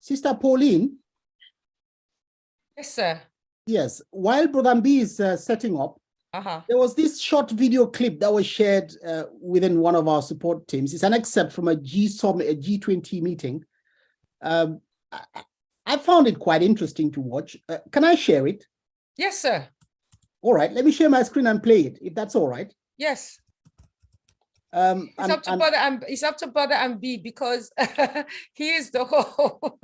Sister Pauline. Yes, sir. Yes, while Brother Mbi is setting up, there was this short video clip that was shared within one of our support teams. It's an excerpt from a G-Summit, a G20 meeting. I found it quite interesting to watch. Can I share it? Yes, sir. All right, let me share my screen and play it, if that's all right. Yes. It's up to Brother Mbi because he is the whole.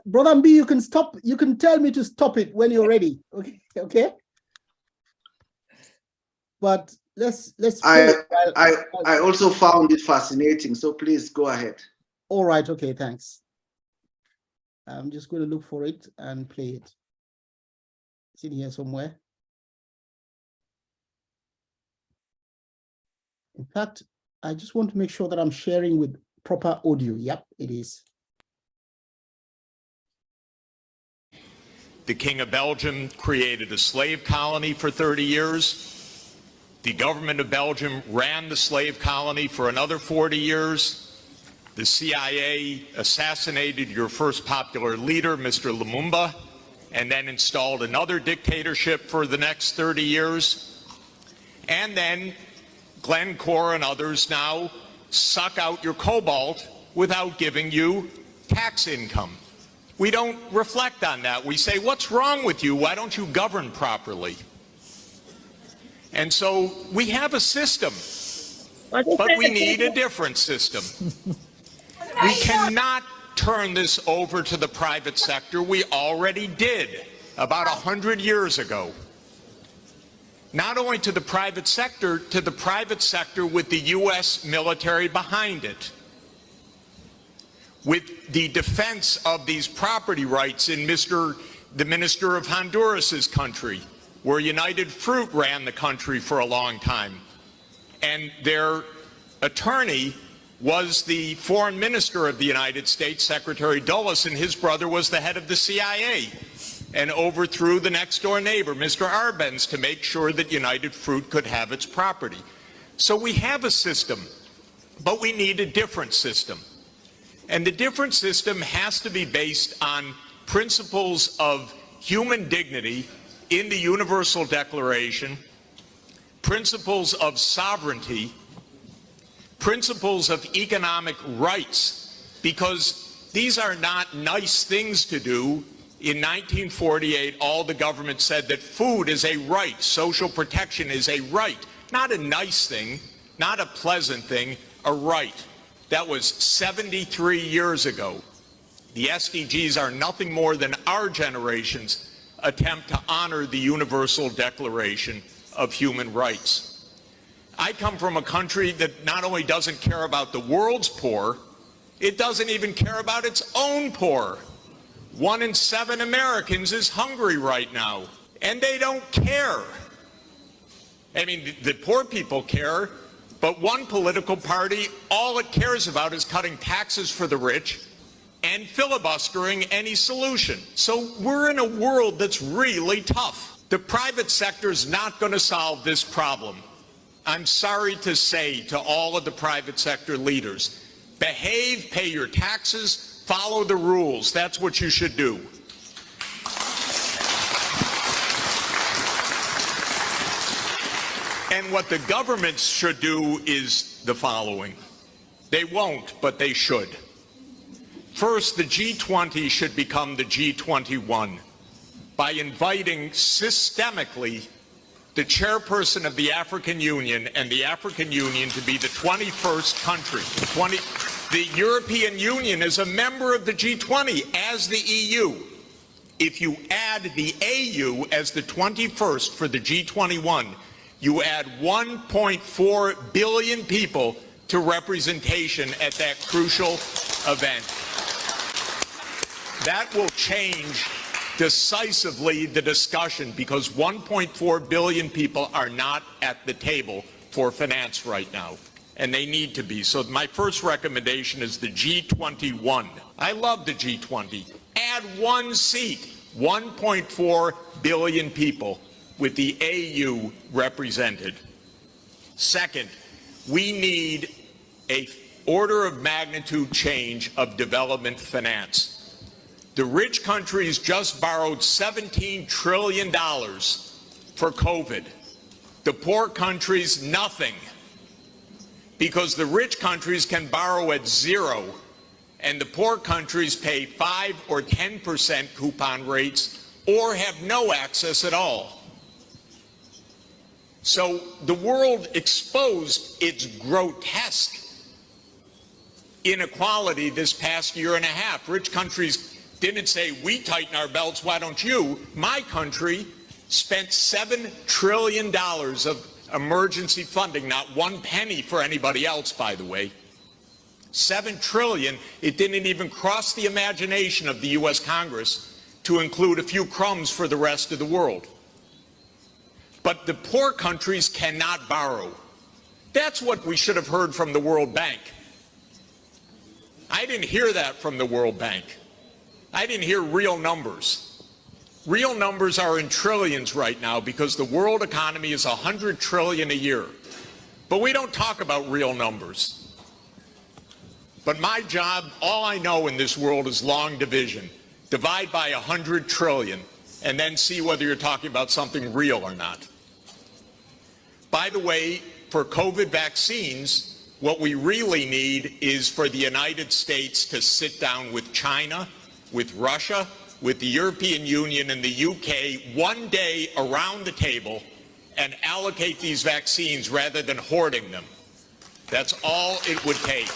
Brother Mbi, you can stop. You can tell me to stop it when you're ready. Okay. Okay. But let's. I also found it fascinating. So please go ahead. All right. Okay. Thanks. I'm just going to look for it and play it. It's in here somewhere. In fact, I just want to make sure that I'm sharing with proper audio. Yep, it is. The King of Belgium created a slave colony for 30 years. The government of Belgium ran the slave colony for another 40 years. The CIA assassinated your first popular leader, Mr. Lumumba, and then installed another dictatorship for the next 30 years. And then Glencore and others now suck out your cobalt without giving you tax income. We don't reflect on that. We say, what's wrong with you? Why don't you govern properly? And so we have a system, but we need a different system. We cannot turn this over to the private sector. We already did about 100 years ago. Not only to the private sector with the U.S. military behind it, with the defense of these property rights in the Minister of Honduras's country, where United Fruit ran the country for a long time. And their attorney was the foreign minister of the United States, Secretary Dulles, and his brother was the head of the CIA. And overthrew the next door neighbor, Mr. Arbenz, to make sure that United Fruit could have its property. So we have a system, but we need a different system. And the different system has to be based on principles of human dignity in the Universal Declaration, principles of sovereignty, principles of economic rights, because these are not nice things to do. In 1948, all the government said that food is a right, social protection is a right, not a nice thing, not a pleasant thing, a right. That was 73 years ago. The SDGs are nothing more than our generation's attempt to honor the Universal Declaration of Human Rights. I come from a country that not only doesn't care about the world's poor, it doesn't even care about its own poor. 1 in 7 Americans is hungry right now, and they don't care. I mean, the poor people care, but one political party, all it cares about is cutting taxes for the rich and filibustering any solution. So we're in a world that's really tough. The private sector is not going to solve this problem. I'm sorry to say to all of the private sector leaders, behave, pay your taxes, follow the rules. That's what you should do. And what the governments should do is the following. They won't, but they should. First, the G20 should become the G21 by inviting systemically the chairperson of the African Union and the African Union to be the 21st country. The European Union is a member of the G20 as the EU. If you add the AU as the 21st for the G21, you add 1.4 billion people to representation at that crucial event. That will change decisively the discussion, because 1.4 billion people are not at the table for finance right now, and they need to be. So my first recommendation is the G21. I love the G20. Add one seat, 1.4 billion people with the AU represented. Second, we need an order of magnitude change of development finance. The rich countries just borrowed $17 trillion for COVID. The poor countries, nothing. Because the rich countries can borrow at 0, and the poor countries pay 5 or 10% coupon rates or have no access at all. So the world exposed its grotesque inequality this past year and a half. Rich countries didn't say, we tighten our belts, why don't you? My country spent $7 trillion of emergency funding, not 1 penny for anybody else, by the way. $7 trillion, it didn't even cross the imagination of the US Congress to include a few crumbs for the rest of the world. But the poor countries cannot borrow. That's what we should have heard from the World Bank. I didn't hear that from the World Bank. I didn't hear real numbers. Real numbers are in trillions right now because the world economy is 100 trillion a year. But we don't talk about real numbers. But my job, all I know in this world is long division. Divide by 100 trillion and then see whether you're talking about something real or not. By the way, for COVID vaccines, what we really need is for the United States to sit down with China, with Russia, with the European Union and the UK one day around the table and allocate these vaccines rather than hoarding them. That's all it would take.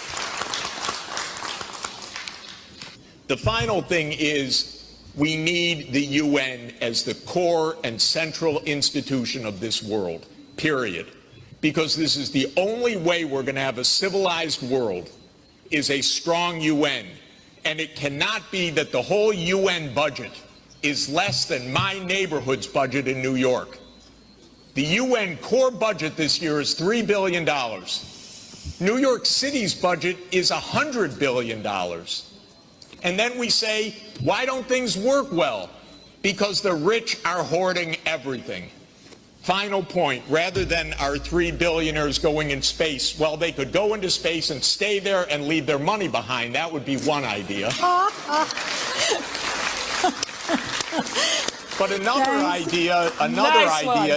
The final thing is we need the UN as the core and central institution of this world, period. Because this is the only way we're going to have a civilized world is a strong UN. And it cannot be that the whole UN budget is less than my neighborhood's budget in New York. The UN core budget this year is $3 billion. New York City's budget is $100 billion. And then we say, why don't things work well? Because the rich are hoarding everything. Final point, rather than our 3 billionaires going in space, well, they could go into space and stay there and leave their money behind. That would be one idea. But another idea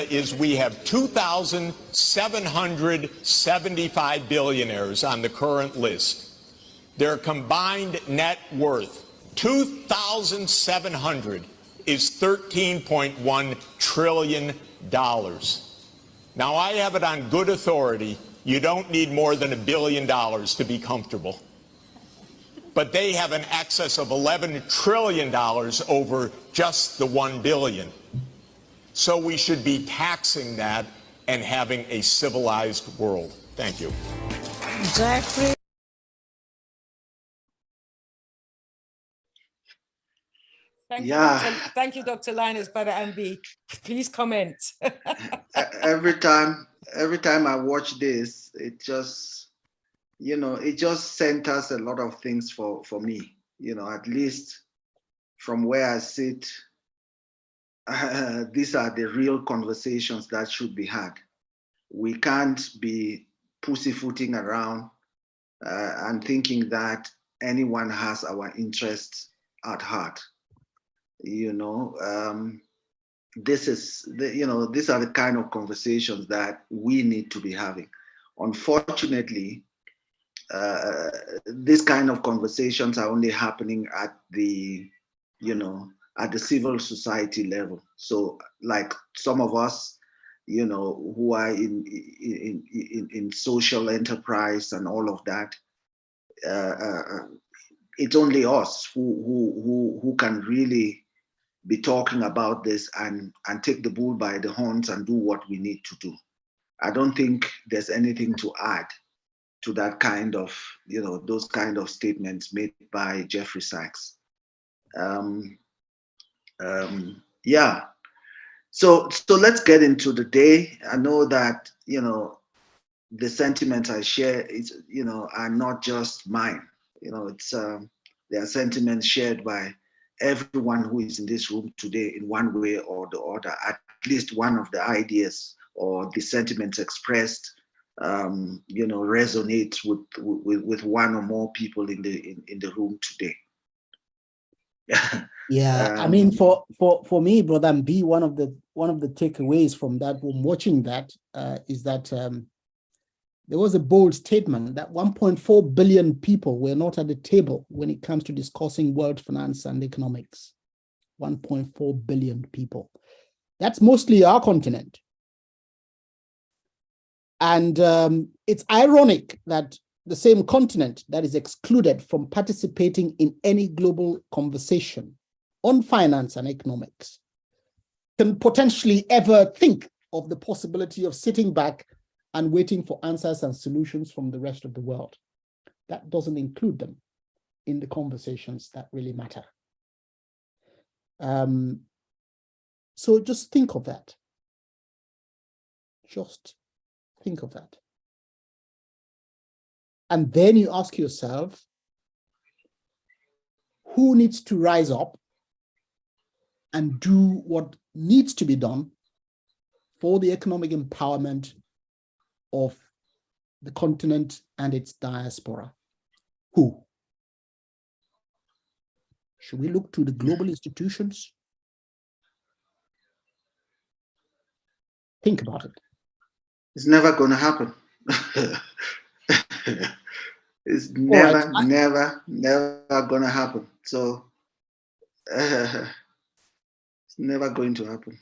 is we have 2,775 billionaires on the current list. Their combined net worth, 2,700, is $13.1 trillion. Now, I have it on good authority, you don't need more than $1 billion to be comfortable. But they have an excess of $11 trillion over just the $1 billion. So we should be taxing that and having a civilized world. Thank you. Jeffrey. Thank you, Dr. Linus Bada MB. Please comment. every time I watch this, it just, it just centers a lot of things for me. At least from where I sit, these are the real conversations that should be had. We can't be pussyfooting around and thinking that anyone has our interests at heart. These are the kind of conversations that we need to be having. Unfortunately, these kind of conversations are only happening at the civil society level. So like some of us, who are in social enterprise and all of that, it's only us who can really be talking about this and take the bull by the horns and do what we need to do. I don't think there's anything to add to that kind of, those kind of statements made by Jeffrey Sachs. Yeah. So let's get into the day. I know that, the sentiments I share is, are not just mine. It's they are sentiments shared by everyone who is in this room today in one way or the other. At least one of the ideas or the sentiments expressed, resonates with one or more people in the room today. Yeah, I mean, for me, Brother B, one of the takeaways from that, from watching that, is that there was a bold statement that 1.4 billion people were not at the table when it comes to discussing world finance and economics. 1.4 billion people. That's mostly our continent. And it's ironic that the same continent that is excluded from participating in any global conversation on finance and economics can potentially ever think of the possibility of sitting back and waiting for answers and solutions from the rest of the world. That doesn't include them in the conversations that really matter. So just think of that. Just think of that. And then you ask yourself, who needs to rise up and do what needs to be done for the economic empowerment of the continent and its diaspora? Who? Should we look to the global institutions? Think about it. It's never going to happen. It's never going to happen. So it's never going to happen.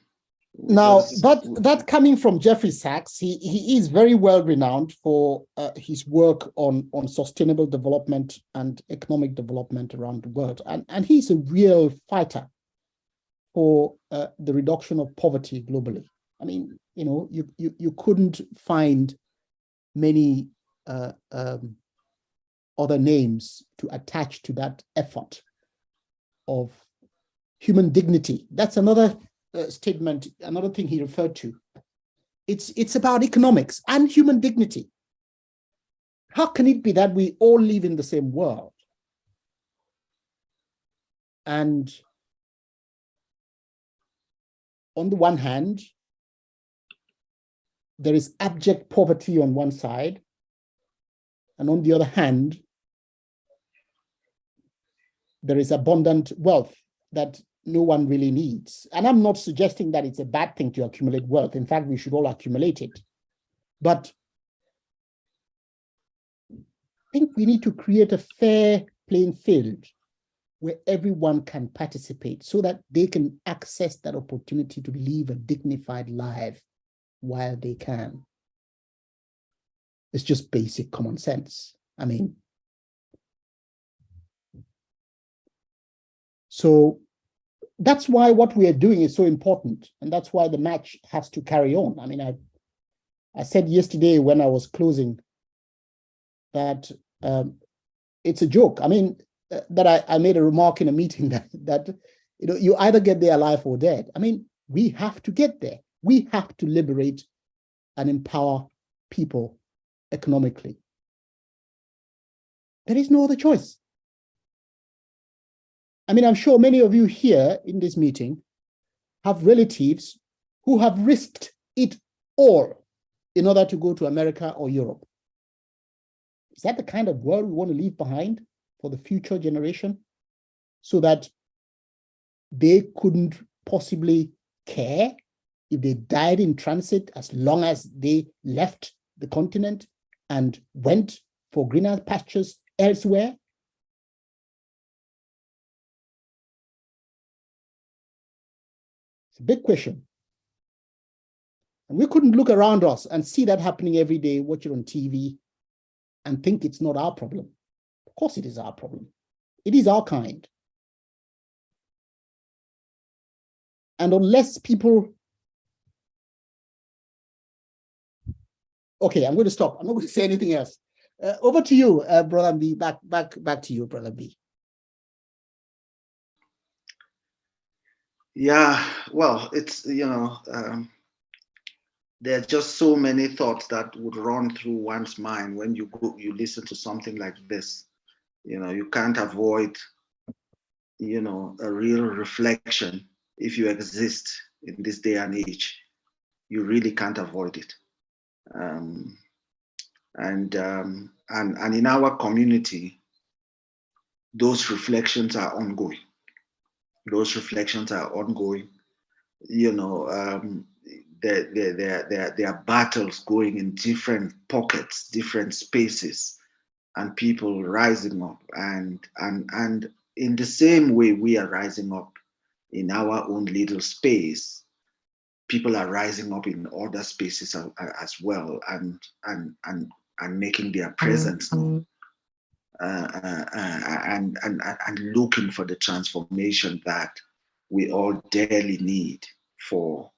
Now, that coming from Jeffrey Sachs, he is very well renowned for his work on sustainable development and economic development around the world. And he's a real fighter for the reduction of poverty globally. I mean, you know, you couldn't find many other names to attach to that effort of human dignity. That's another statement, another thing he referred to. It's about economics and human dignity. How can it be that we all live in the same world and on the one hand, there is abject poverty on one side, and on the other hand, there is abundant wealth that no one really needs. And I'm not suggesting that it's a bad thing to accumulate wealth. In fact, we should all accumulate it. But I think we need to create a fair playing field where everyone can participate so that they can access that opportunity to live a dignified life while they can. It's just basic common sense. I mean, so that's why what we are doing is so important. And that's why the match has to carry on. I mean, I said yesterday when I was closing that it's a joke. I mean, that I made a remark in a meeting that you know, you either get there alive or dead. I mean, we have to get there. We have to liberate and empower people economically. There is no other choice. I mean, I'm sure many of you here in this meeting have relatives who have risked it all in order to go to America or Europe. Is that the kind of world we want to leave behind for the future generation so that they couldn't possibly care if they died in transit as long as they left the continent and went for greener pastures elsewhere? It's a big question. And we couldn't look around us and see that happening every day, watch it on TV, and think it's not our problem. Of course it is our problem. It is our kind. And unless people... Okay, I'm going to stop. I'm not going to say anything else. Over to you, Brother B. Back to you, Brother B. Yeah, well, it's, you know, there are just so many thoughts that would run through one's mind when you listen to something like this. You know, you can't avoid, you know, a real reflection if you exist in this day and age. You really can't avoid it. And in our community, those reflections are ongoing. Those reflections are ongoing. You know, there are battles going in different pockets, different spaces, and people rising up. And in the same way we are rising up in our own little space, people are rising up in other spaces as well, and making their presence known, and looking for the transformation that we all dearly need for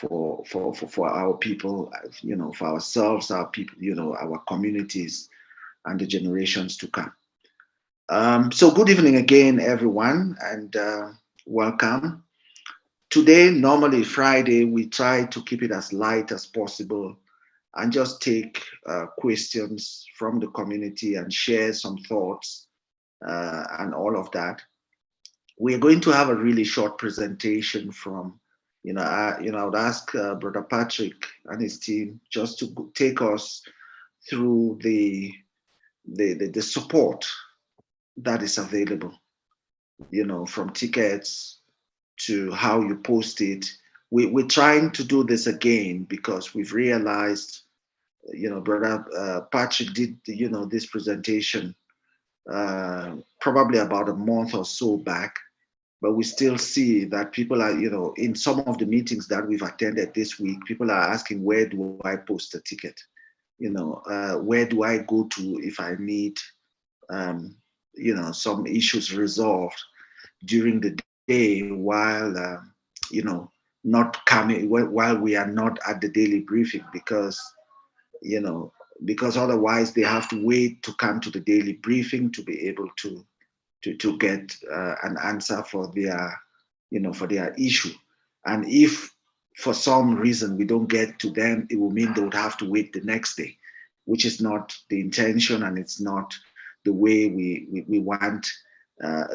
our people, you know, for ourselves, our people, you know, our communities, and the generations to come. So good evening again, everyone, and welcome. Today, normally Friday, we try to keep it as light as possible and just take questions from the community and share some thoughts and all of that. We're going to have a really short presentation from, I would ask Brother Patrick and his team just to take us through the support that is available, you know, from tickets to how you post it. We're trying to do this again because we've realized, you know, Brother Patrick did, you know, this presentation probably about a month or so back, but we still see that people are, you know, in some of the meetings that we've attended this week, people are asking, where do I post a ticket? You know, where do I go to if I need, you know, some issues resolved during the day while, you know, not coming, while we are not at the daily briefing, because, you know, because otherwise they have to wait to come to the daily briefing to be able to get an answer for their, you know, for their issue. And if for some reason we don't get to them, it will mean they would have to wait the next day, which is not the intention, and it's not the way we want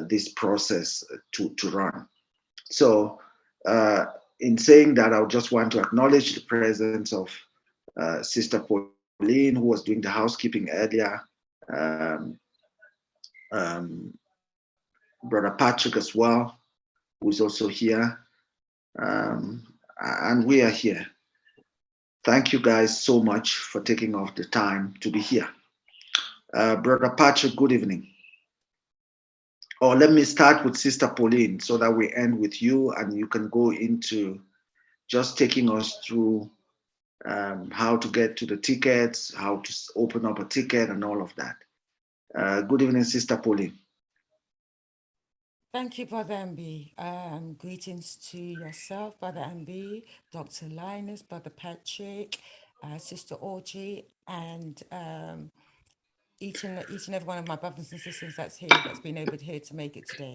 this process to run. So in saying that, I would just want to acknowledge the presence of Sister Pauline, who was doing the housekeeping earlier, Brother Patrick as well, who is also here, and we are here. Thank you guys so much for taking off the time to be here. Brother Patrick, good evening. Or let me start with Sister Pauline so that we end with you, and you can go into just taking us through how to get to the tickets, how to open up a ticket, and all of that. Good evening, Sister Pauline. Thank you, Brother MB. Greetings to yourself, Brother MB, Dr. Linus, Brother Patrick, Sister Audrey, and each and every one of my brothers and sisters that's here, that's been able to make it today.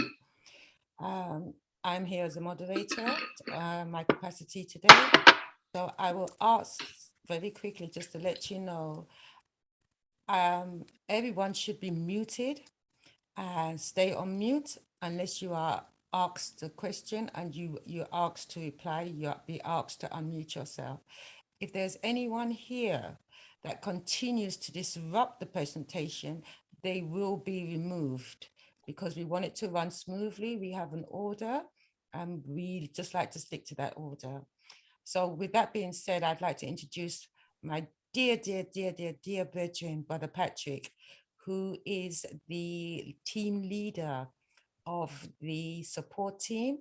I'm here as a moderator, my capacity today. So I will ask very quickly just to let you know, everyone should be muted and stay on mute unless you are asked a question and you're asked to reply. You'll be asked to unmute yourself. If there's anyone here that continues to disrupt the presentation, they will be removed, because we want it to run smoothly. We have an order and we just like to stick to that order. So with that being said, I'd like to introduce my dear brethren, Brother Patrick, who is the team leader of the support team.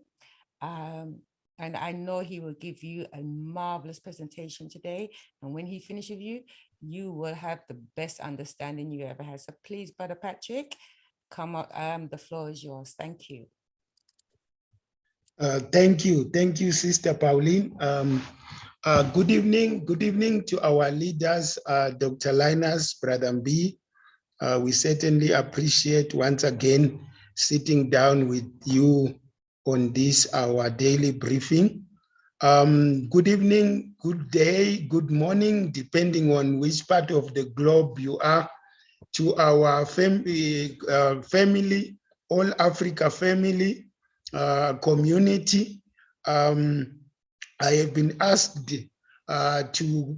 And I know he will give you a marvelous presentation today. And when he finishes with you, you will have the best understanding you ever had. So please, Brother Patrick, come up. The floor is yours. Thank you. Thank you, Sister Pauline. Good evening to our leaders, Dr. Linus, Brother B. We certainly appreciate once again sitting down with you on this, our daily briefing. Good evening, good day, good morning, depending on which part of the globe you are, to our family, All Africa family, community. I have been asked to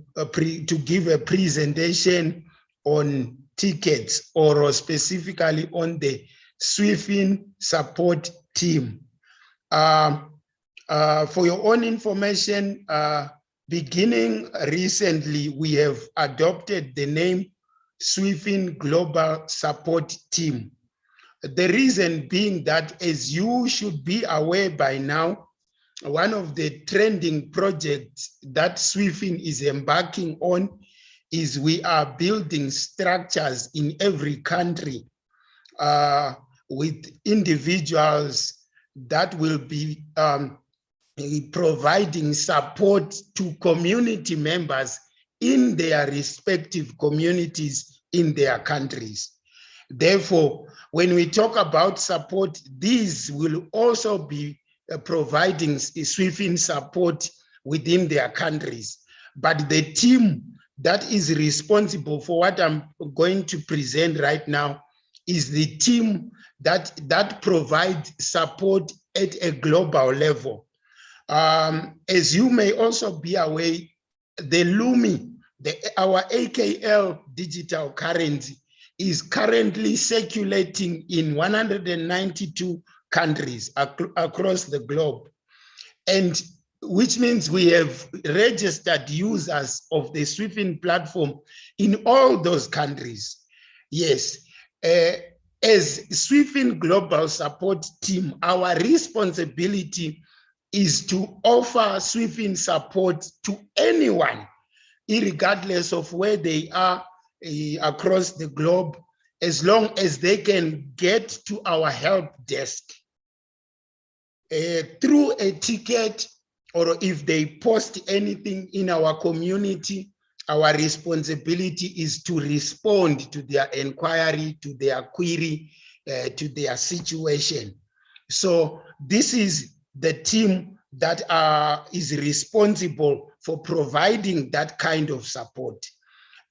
give a presentation on tickets, or specifically on the SWIFIN support team. For your own information, beginning recently, we have adopted the name SWIFIN Global Support Team. The reason being that, as you should be aware by now, one of the trending projects that SWIFIN is embarking on is we are building structures in every country with individuals that will be providing support to community members in their respective communities in their countries. Therefore, when we talk about support, these will also be providing SWIFIN support within their countries. But the team that is responsible for what I'm going to present right now is the team that provides support at a global level. As you may also be aware, the LUMI, our AKL digital currency, is currently circulating in 192 countries across the globe, and which means we have registered users of the SWIFIN platform in all those countries. Yes, as SWIFIN Global Support Team, our responsibility is to offer SWIFIN support to anyone, irregardless of where they are across the globe, as long as they can get to our help desk through a ticket, or if they post anything in our community. Our responsibility is to respond to their inquiry, to their query, to their situation. So this is the team that is responsible for providing that kind of support.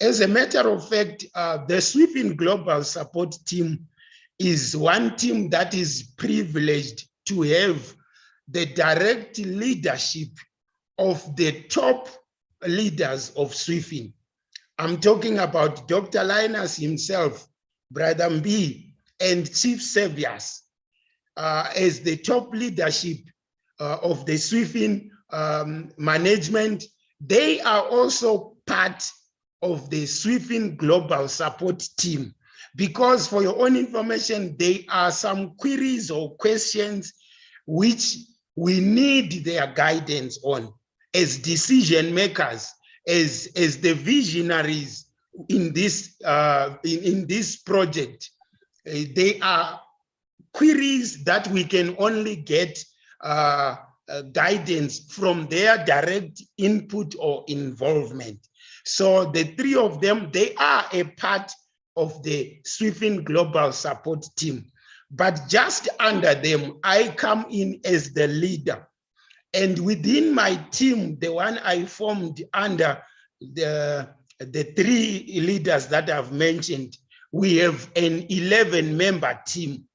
As a matter of fact, the SWIFIN Global Support Team is one team that is privileged to have the direct leadership of the top leaders of SWIFIN. I'm talking about Dr. Linus himself, Brother Mbi, and Chief Saviors as the top leadership of the SWIFIN management. They are also part of the SWIFIN Global Support Team, because for your own information, there are some queries or questions which we need their guidance on as decision makers, as the visionaries in this project. They are queries that we can only get guidance from their direct input or involvement. So the three of them, they are a part of the SWIFIN Global Support Team. But just under them, I come in as the leader. And within my team, the one I formed under the three leaders that I've mentioned, we have an 11-member team,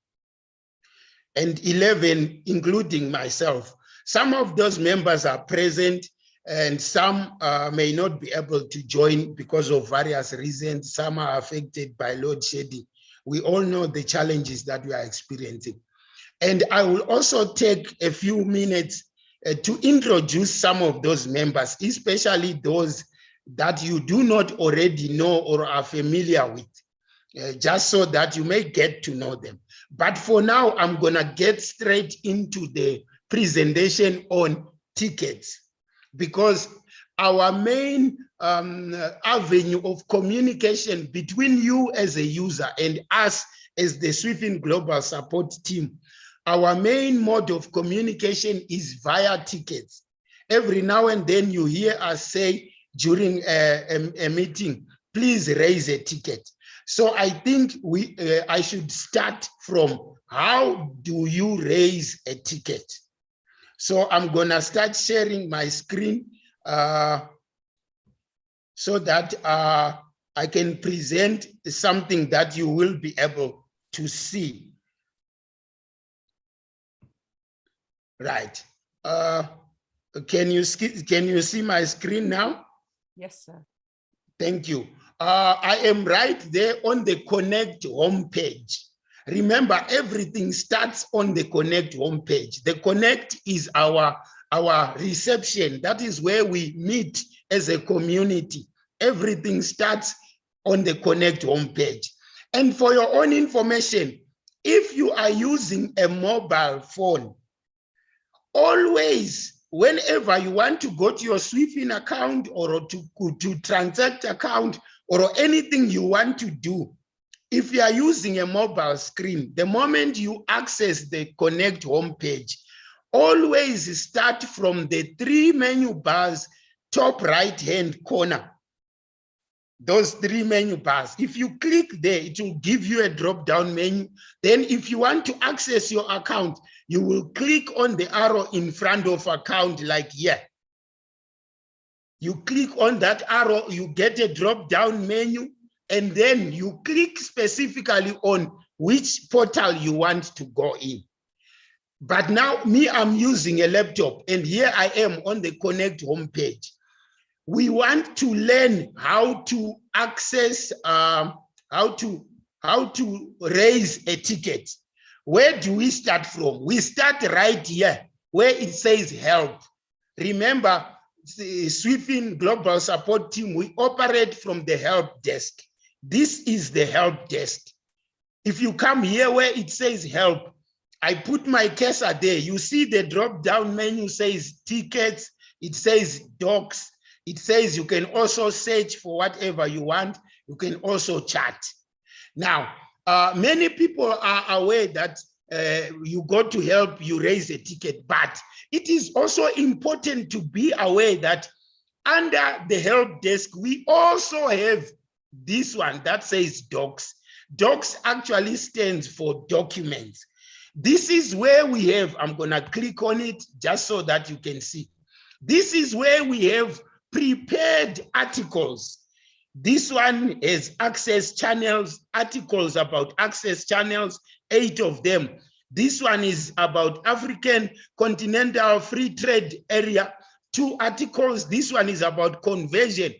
and 11 including myself. Some of those members are present, and some may not be able to join because of various reasons. Some are affected by load shedding. We all know the challenges that we are experiencing. And I will also take a few minutes to introduce some of those members, especially those that you do not already know or are familiar with, just so that you may get to know them. But for now, I'm gonna get straight into the presentation on tickets, because our main avenue of communication between you as a user and us as the SWIFIN Global Support Team, our main mode of communication is via tickets. Every now and then you hear us say during a meeting, please raise a ticket. So I think I should start from how do you raise a ticket? So I'm gonna start sharing my screen so that I can present something that you will be able to see. Right. Can you see my screen now? Yes, sir. Thank you. I am right there on the Connect homepage. remember, everything starts on the Connect homepage. The Connect is our reception. That is where we meet as a community. Everything starts on the Connect homepage. And for your own information, if you are using a mobile phone, always, whenever you want to go to your Swift account or to transact account or anything you want to do, if you are using a mobile screen, the moment you access the Connect homepage, always start from the 3 menu bars, top right-hand corner. Those 3 menu bars. If you click there, it will give you a drop-down menu. Then if you want to access your account, you will click on the arrow in front of account like here. You click on that arrow, you get a drop-down menu, and then you click specifically on which portal you want to go in. But now me, I'm using a laptop, and here I am on the Connect homepage. We want to learn how to access, how to raise a ticket. Where do we start from? We start right here where it says help. Remember, the Swift Global Support Team, we operate from the help desk. This is the help desk. If you come here where it says help, I put my cursor there. You see the drop-down menu says tickets, it says docs, it says you can also search for whatever you want. You can also chat. Now, many people are aware that you go to help, you raise a ticket, but it is also important to be aware that under the help desk, we also have this one that says docs. Docs actually stands for documents. This is where we have, I'm gonna click on it just so that you can see. This is where we have prepared articles. This one has access channels, articles about access channels, 8 of them. This one is about African Continental Free Trade Area, 2 articles. This one is about conversion.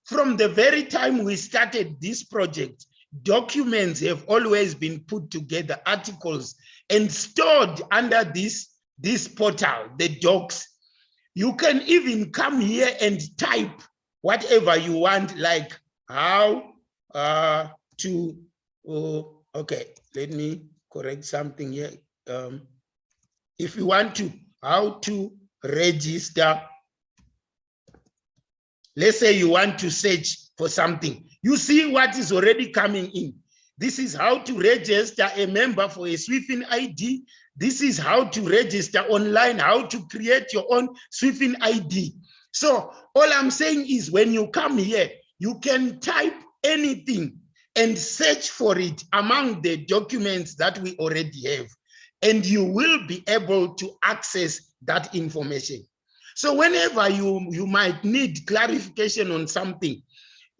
From the very time we started this project, documents have always been put together, articles, and stored under this portal, the docs. You can even come here and type whatever you want, like how to, okay, let me correct something here. If you want to, how to register, let's say you want to search for something. You see what is already coming in. This is how to register a member for a Swift ID. This is how to register online, how to create your own Swift ID. So all I'm saying is when you come here, you can type anything and search for it among the documents that we already have, and you will be able to access that information. So whenever you might need clarification on something,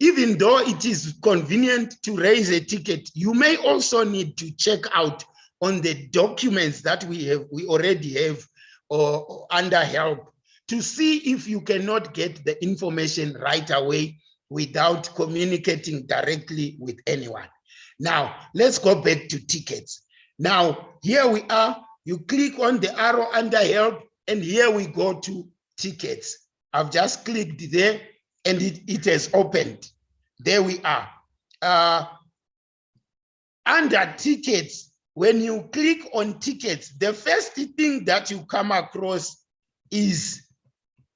even though it is convenient to raise a ticket, you may also need to check out on the documents that we already have or under help to see if you cannot get the information right away without communicating directly with anyone. Now, let's go back to tickets. Now, here we are. You click on the arrow under help, and here we go to tickets. I've just clicked there, and it has opened. There we are. Under tickets, when you click on tickets, the first thing that you come across is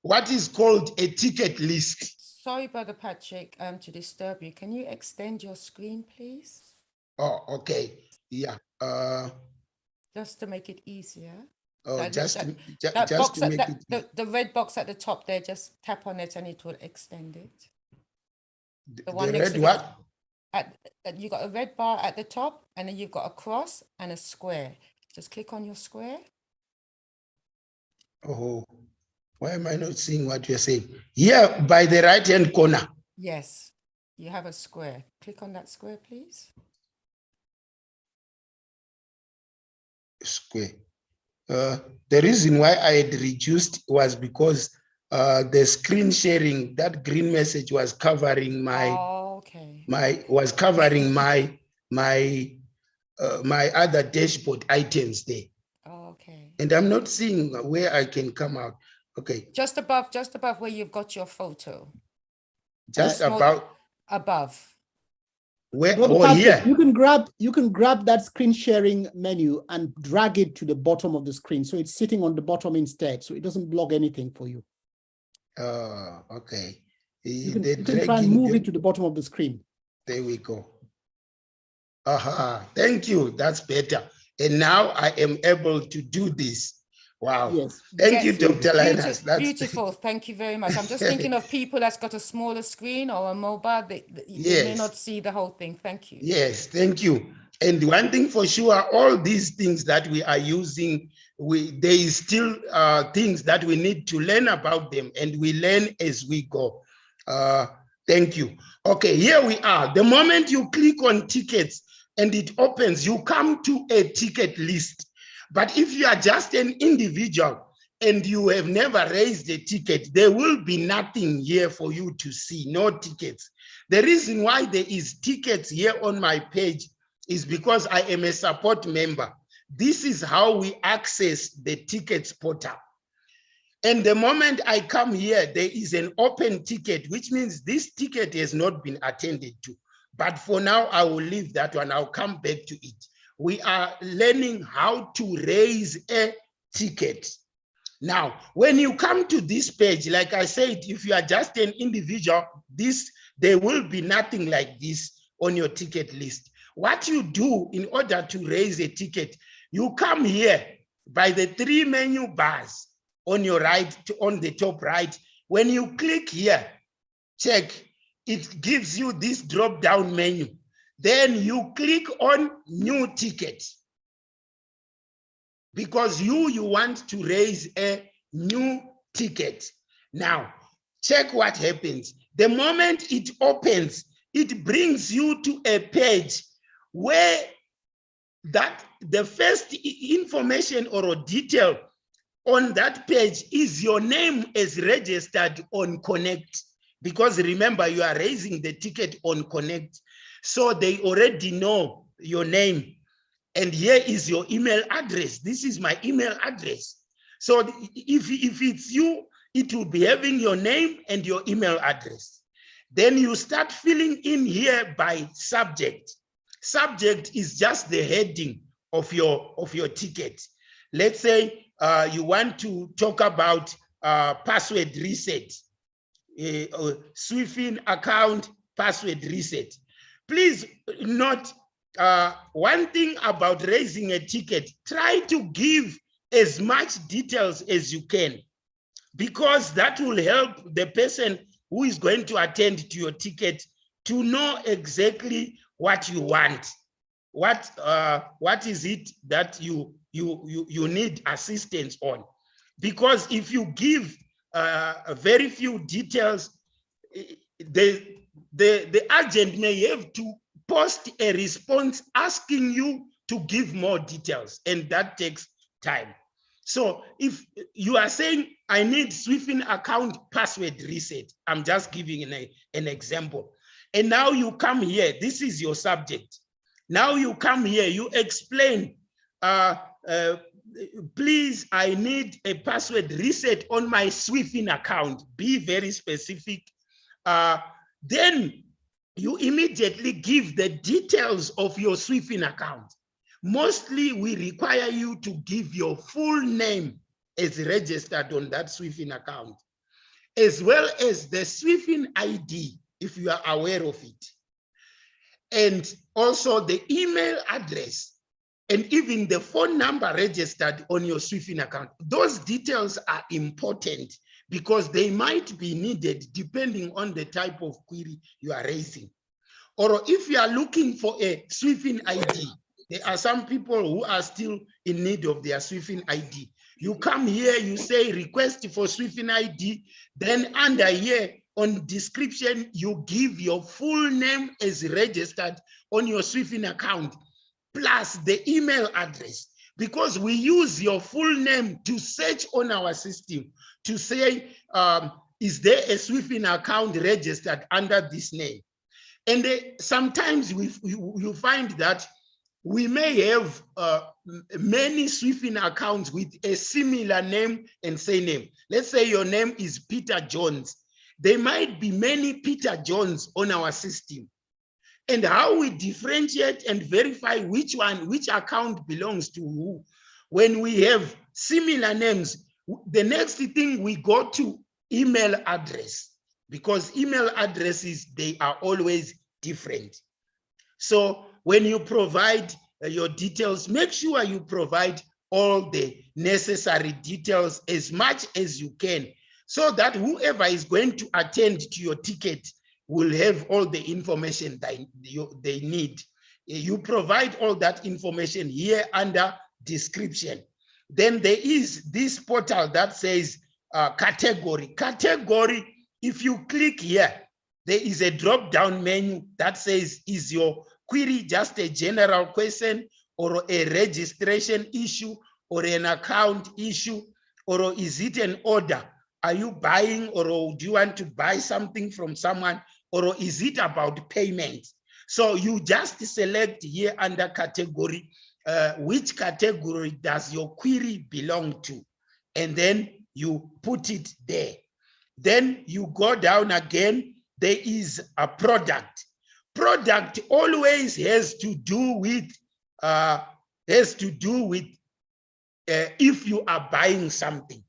what is called a ticket list. Sorry, Brother Patrick, to disturb you. Can you extend your screen, please? Oh, okay. Yeah. Just to make it easier. Oh, The red box at the top there, just tap on it and it will extend it. The one next to what? You got a red bar at the top, and then you've got a cross and a square. Just click on your square. Oh, why am I not seeing what you're saying? Here by the right-hand corner. Yes, you have a square. Click on that square, please. Square. The reason why I had reduced was because the screen sharing, that green message was covering my, oh, okay. was covering my my other dashboard items there. Oh, okay. And I'm not seeing where I can come out. Okay. Just above where you've got your photo. Just Small, about above. where, Brother oh, Patrick, here. you can grab that screen sharing menu and drag it to the bottom of the screen. So it's sitting on the bottom instead. So it doesn't block anything for you. Okay. You can try and move it to the bottom of the screen. There we go. Aha, thank you. That's better. And now I am able to do this. Wow. Yes. Thank you, Dr. Linus. That's beautiful. Thank you very much. I'm just thinking of people that's got a smaller screen or a mobile. They may not see the whole thing. Thank you. Yes, thank you. And one thing for sure, all these things that we are using, there is still things that we need to learn about them, and we learn as we go. Thank you. Okay, here we are. The moment you click on tickets and it opens, you come to a ticket list. But if you are just an individual and you have never raised a ticket, there will be nothing here for you to see, no tickets. The reason why there is tickets here on my page is because I am a support member. This is how we access the tickets portal. And the moment I come here, there is an open ticket, which means this ticket has not been attended to. But for now, I will leave that one. I'll come back to it. We are learning how to raise a ticket. Now, when you come to this page, like I said, if you are just an individual, there will be nothing like this on your ticket list. What you do in order to raise a ticket, you come here by the 3 menu bars on your right, on the top right. When you click here, check, it gives you this drop-down menu. Then you click on new ticket because you want to raise a new ticket. Now, check what happens. The moment it opens, it brings you to a page where the first information or a detail on that page is your name as registered on Connect. Because remember, you are raising the ticket on Connect. So they already know your name. And here is your email address. This is my email address. So if it's you, it will be having your name and your email address. Then you start filling in here by subject. Subject is just the heading of your ticket. Let's say you want to talk about password reset, Swifin account password reset. Please note one thing about raising a ticket, try to give as much details as you can, because that will help the person who is going to attend to your ticket to know exactly what you want. What is it that you need assistance on? Because if you give very few details, the agent may have to post a response asking you to give more details, and that takes time. So if you are saying, I need Swifin account password reset, I'm just giving an example. And now you come here, this is your subject. Now you come here, you explain, please, I need a password reset on my Swifin account. Be very specific. Then you immediately give the details of your Swifin account. Mostly we require you to give your full name as registered on that Swifin account, as well as the Swifin ID, if you are aware of it. And also the email address and even the phone number registered on your Swifin account. Those details are important because they might be needed depending on the type of query you are raising. Or if you are looking for a Swifin ID, there are some people who are still in need of their Swifin ID. You come here, you say request for Swifin ID, then under here on description, you give your full name as registered on your Swifin account, plus the email address, because we use your full name to search on our system to say, is there a Swifin account registered under this name? And sometimes you find that we may have many Swiffing accounts with a similar name and surname. Let's say your name is Peter Jones. There might be many Peter Jones on our system. And how we differentiate and verify which account belongs to who, when we have similar names, the next thing we go to email address, because email addresses, they are always different. So when you provide your details, make sure you provide all the necessary details as much as you can, so that whoever is going to attend to your ticket will have all the information they need. You provide all that information here under description. Then there is this portal that says category. Category, if you click here, there is a drop-down menu that says, is your query just a general question, or a registration issue, or an account issue, or is it an order? Are you buying, or do you want to buy something from someone, or is it about payment? So you just select here under category, which category does your query belong to? And then you put it there. Then you go down again, there is a product. Product always has to do with if you are buying something.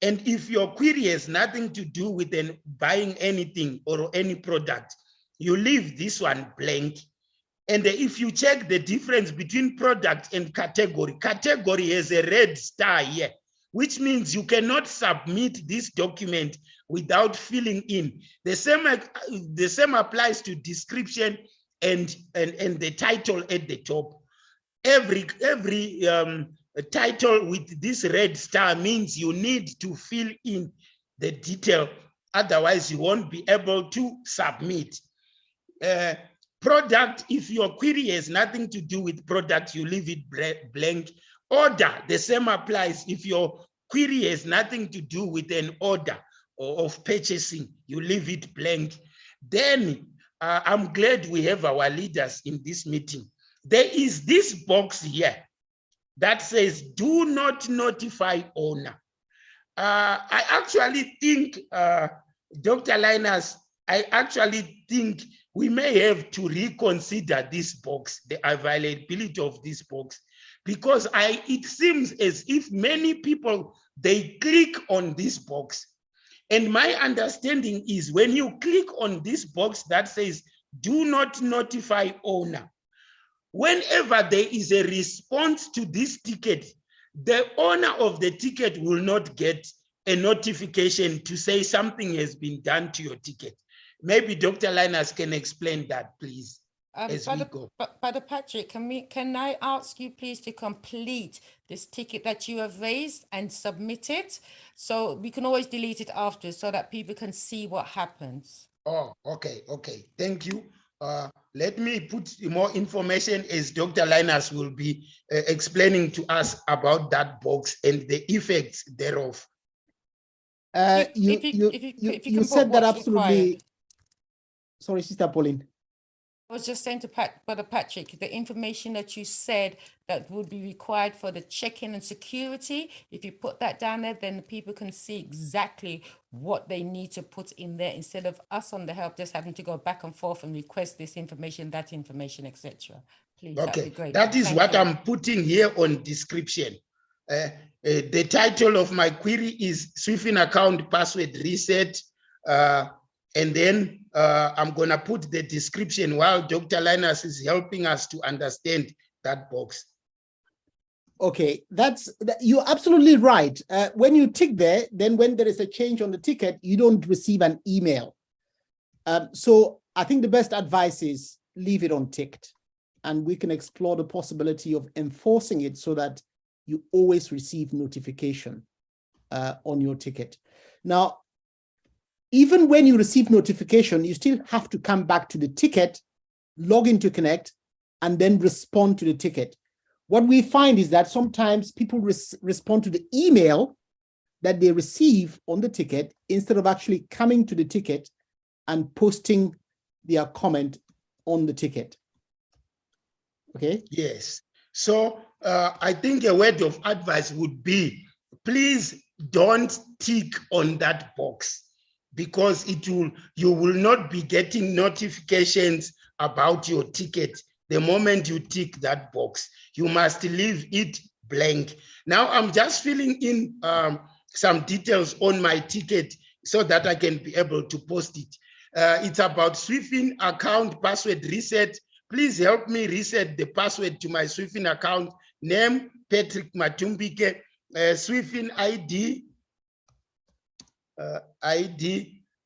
And if your query has nothing to do with buying anything or any product, you leave this one blank. And if you check the difference between product and category, category has a red star here, which means you cannot submit this document without filling in. The same applies to description and the title at the top. Every title with this red star means you need to fill in the detail, otherwise you won't be able to submit. Product, if your query has nothing to do with product, you leave it blank. Order, the same applies. If your query has nothing to do with an order of purchasing, you leave it blank. Then I'm glad we have our leaders in this meeting. There is this box here that says, do not notify owner. I actually think, Dr. Linus, I actually think we may have to reconsider this box, the availability of this box, because it seems as if many people, they click on this box. And my understanding is when you click on this box that says, do not notify owner, whenever there is a response to this ticket, the owner of the ticket will not get a notification to say something has been done to your ticket. Maybe Dr. Linus can explain that, please, as we go. Brother Patrick, can I ask you please to complete this ticket that you have raised and submit it? So we can always delete it after so that people can see what happens. Oh, okay, thank you. Let me put more information as Dr. Linus will be explaining to us about that box and the effects thereof. You said that absolutely. Required. Sorry, Sister Pauline. I was just saying to Brother Patrick, the information that you said that would be required for the check-in and security, if you put that down there, then the people can see exactly what they need to put in there, instead of us on the help just having to go back and forth and request this information, that information, etc. Please, okay, that'd be great. That is what I'm putting here on description. The title of my query is Swiffing account password reset. And then I'm going to put the description while Dr. Linus is helping us to understand that box. Okay, you're absolutely right. When you tick there, then when there is a change on the ticket, you don't receive an email. So I think the best advice is leave it unticked, and we can explore the possibility of enforcing it so that you always receive notification on your ticket. Now, even when you receive notification, you still have to come back to the ticket, log into Connect, and then respond to the ticket. What we find is that sometimes people respond to the email that they receive on the ticket instead of actually coming to the ticket and posting their comment on the ticket. Okay. Yes. So I think a word of advice would be, please don't tick on that box, because you will not be getting notifications about your ticket the moment you tick that box. You must leave it blank. Now I'm just filling in some details on my ticket so that I can be able to post it. It's about Swifin account password reset. Please help me reset the password to my Swifin account. Name, Patrick Matumbike. Swifin ID.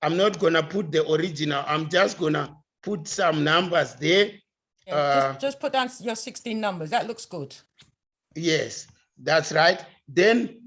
I'm not gonna put the original. I'm just gonna put some numbers there. Yeah, just put down your 16 numbers. That looks good. Yes, that's right. Then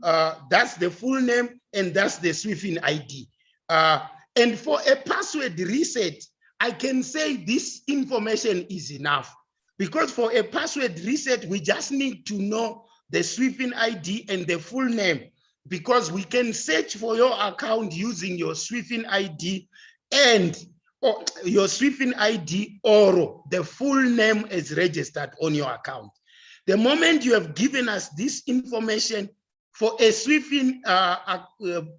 that's the full name and that's the Swifin ID. And for a password reset, I can say this information is enough, because for a password reset, we just need to know the Swifin ID and the full name, because we can search for your account using your Swifin ID and or your Swifin ID or the full name is registered on your account. The moment you have given us this information for a Swifin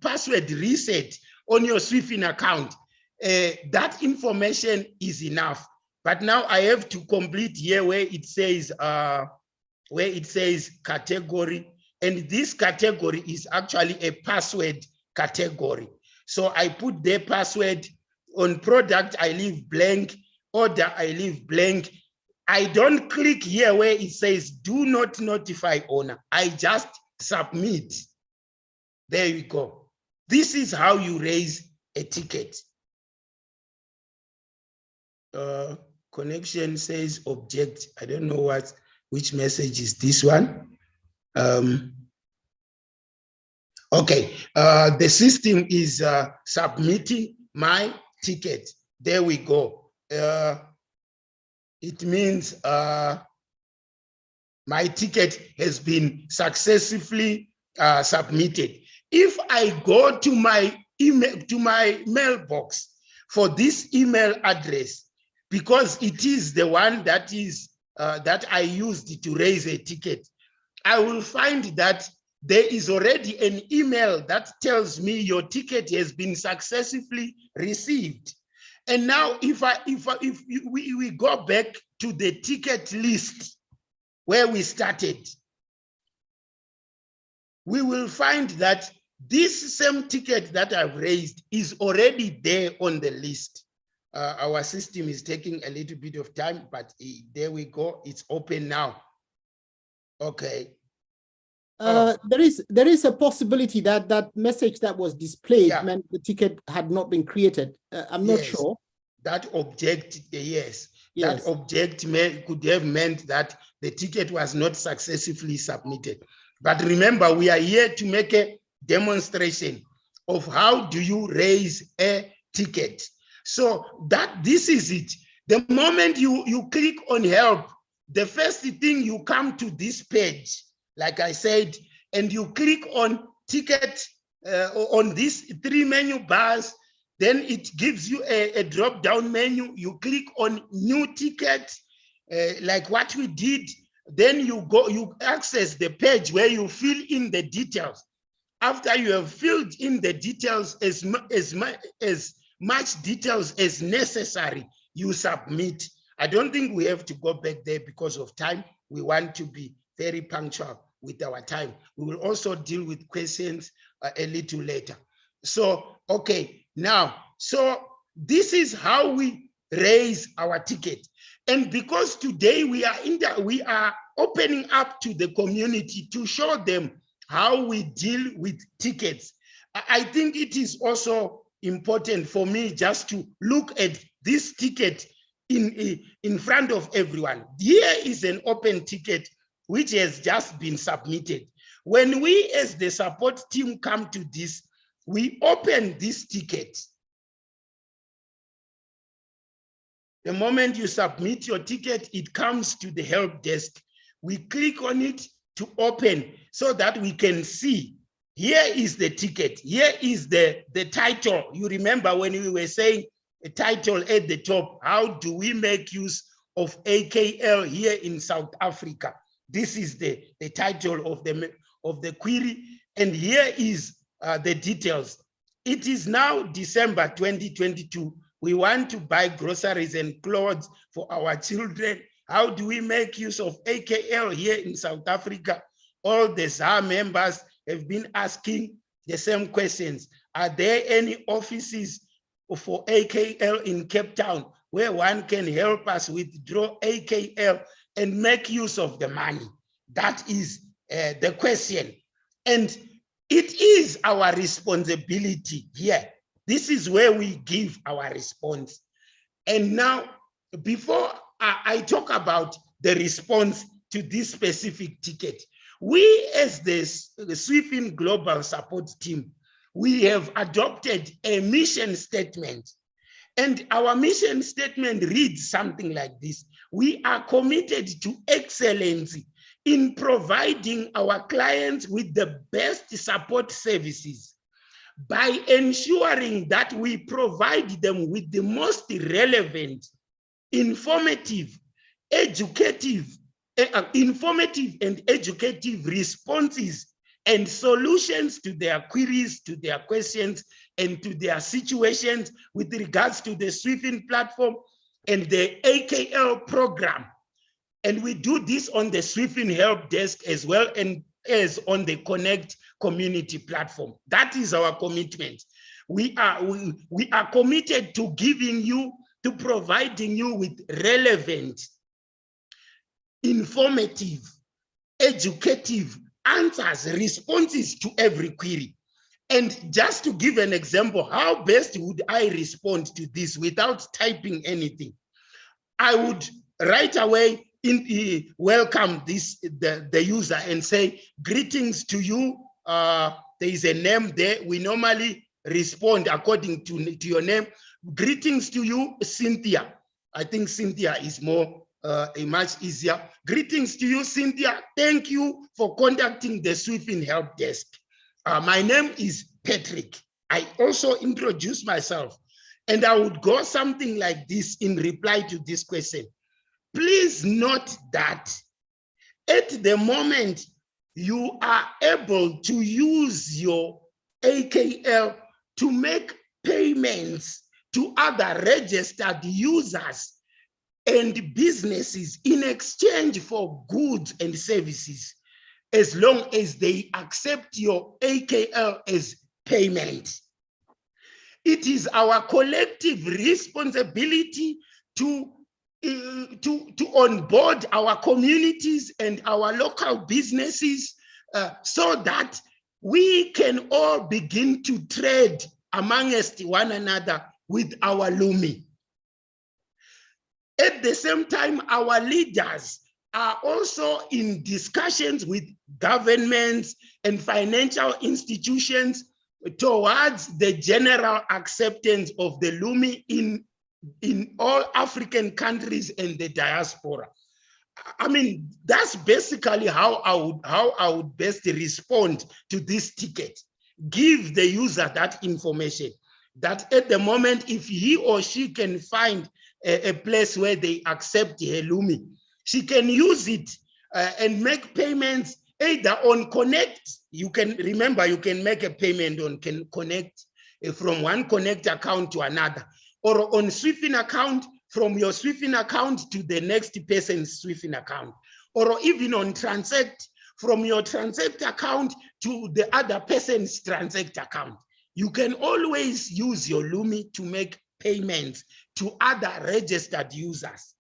password reset on your Swifin account, that information is enough. But now I have to complete here where it says category, and this category is actually a password category. So I put the password. On product, I leave blank. Order, I leave blank. I don't click here where it says do not notify owner. I just submit. There you go. This is how you raise a ticket. Connection says object. I don't know which message is this one. Okay, the system is submitting my ticket. There we go. It means my ticket has been successfully submitted. If I go to my email, to my mailbox for this email address, because it is the one that is that I used to raise a ticket, I will find that there is already an email that tells me your ticket has been successfully received. And now if we go back to the ticket list where we started, we will find that this same ticket that I've raised is already there on the list. Our system is taking a little bit of time, but there we go. It's open now. Okay. There is a possibility that that message that was displayed meant the ticket had not been created. I'm not sure. That object, yes. That object could have meant that the ticket was not successfully submitted. But remember, we are here to make a demonstration of how do you raise a ticket. So this is it. The moment you click on help, the first thing you come to this page, like I said, and you click on ticket on these 3 menu bars, then it gives you a drop-down menu. You click on new ticket, like what we did. Then you access the page where you fill in the details. After you have filled in the details, as much details as necessary, you submit. I don't think we have to go back there because of time. We want to be very punctual with our time. We will also deal with questions a little later. So, okay, now, so this is how we raise our ticket. And because today we are opening up to the community to show them how we deal with tickets, I think it is also important for me just to look at this ticket in front of everyone. Here is an open ticket which has just been submitted. When we as the support team come to this, we open this ticket. The moment you submit your ticket, it comes to the help desk. We click on it to open so that we can see. Here is the ticket. Here is the title. You remember when we were saying a title at the top, how do we make use of AKL here in South Africa. This is the title of the query, and here is the details. It is now December 2022. We want to buy groceries and clothes for our children. How do we make use of AKL here in South Africa? All the ZAR members have been asking the same questions. Are there any offices for AKL in Cape Town where one can help us withdraw AKL and make use of the money? That is the question. And it is our responsibility here. This is where we give our response. And now, before I talk about the response to this specific ticket, we as the SWIFIN Global Support Team, we have adopted a mission statement. And our mission statement reads something like this: we are committed to excellence in providing our clients with the best support services by ensuring that we provide them with the most relevant, informative and educative responses and solutions to their queries, to their questions, and to their situations with regards to the SWIFIN platform and the AKL program. And we do this on the SWIFIN help desk as well, and as on the Connect community platform. That is our commitment. We are committed to to providing you with relevant, informative, educative answers, responses to every query. And just to give an example, how best would I respond to this without typing anything? I would right away welcome the user and say, greetings to you. There is a name there. We normally respond according to your name. Greetings to you, Cynthia. I think Cynthia is more much easier. Greetings to you, Cynthia. Thank you for contacting the SWIFIN help desk. My name is Patrick. I also introduce myself, and I would go something like this in reply to this question. Please note that at the moment you are able to use your AKL to make payments to other registered users and businesses in exchange for goods and services, as long as they accept your AKL as payment. It is our collective responsibility to onboard our communities and our local businesses so that we can all begin to trade amongst one another with our Lumi. At the same time, our leaders are also in discussions with governments and financial institutions towards the general acceptance of the Lumi in all African countries and the diaspora. I mean, that's basically how I would best respond to this ticket. Give the user that information, that at the moment, if he or she can find a place where they accept Lumi, she can use it and make payments either on Connect. You can remember, you can make a payment on Connect from one Connect account to another, or on SWIFIN account, from your SWIFIN account to the next person's SWIFIN account, or even on Transact, from your Transact account to the other person's Transact account. You can always use your Lumi to make payments to other registered users.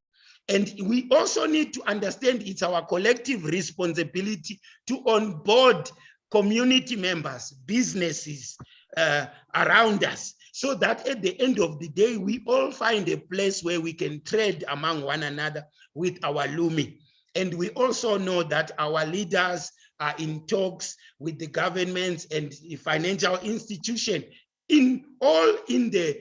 And we also need to understand it's our collective responsibility to onboard community members, businesses around us, so that at the end of the day, we all find a place where we can trade among one another with our Lumi. And we also know that our leaders are in talks with the governments and the financial institution in the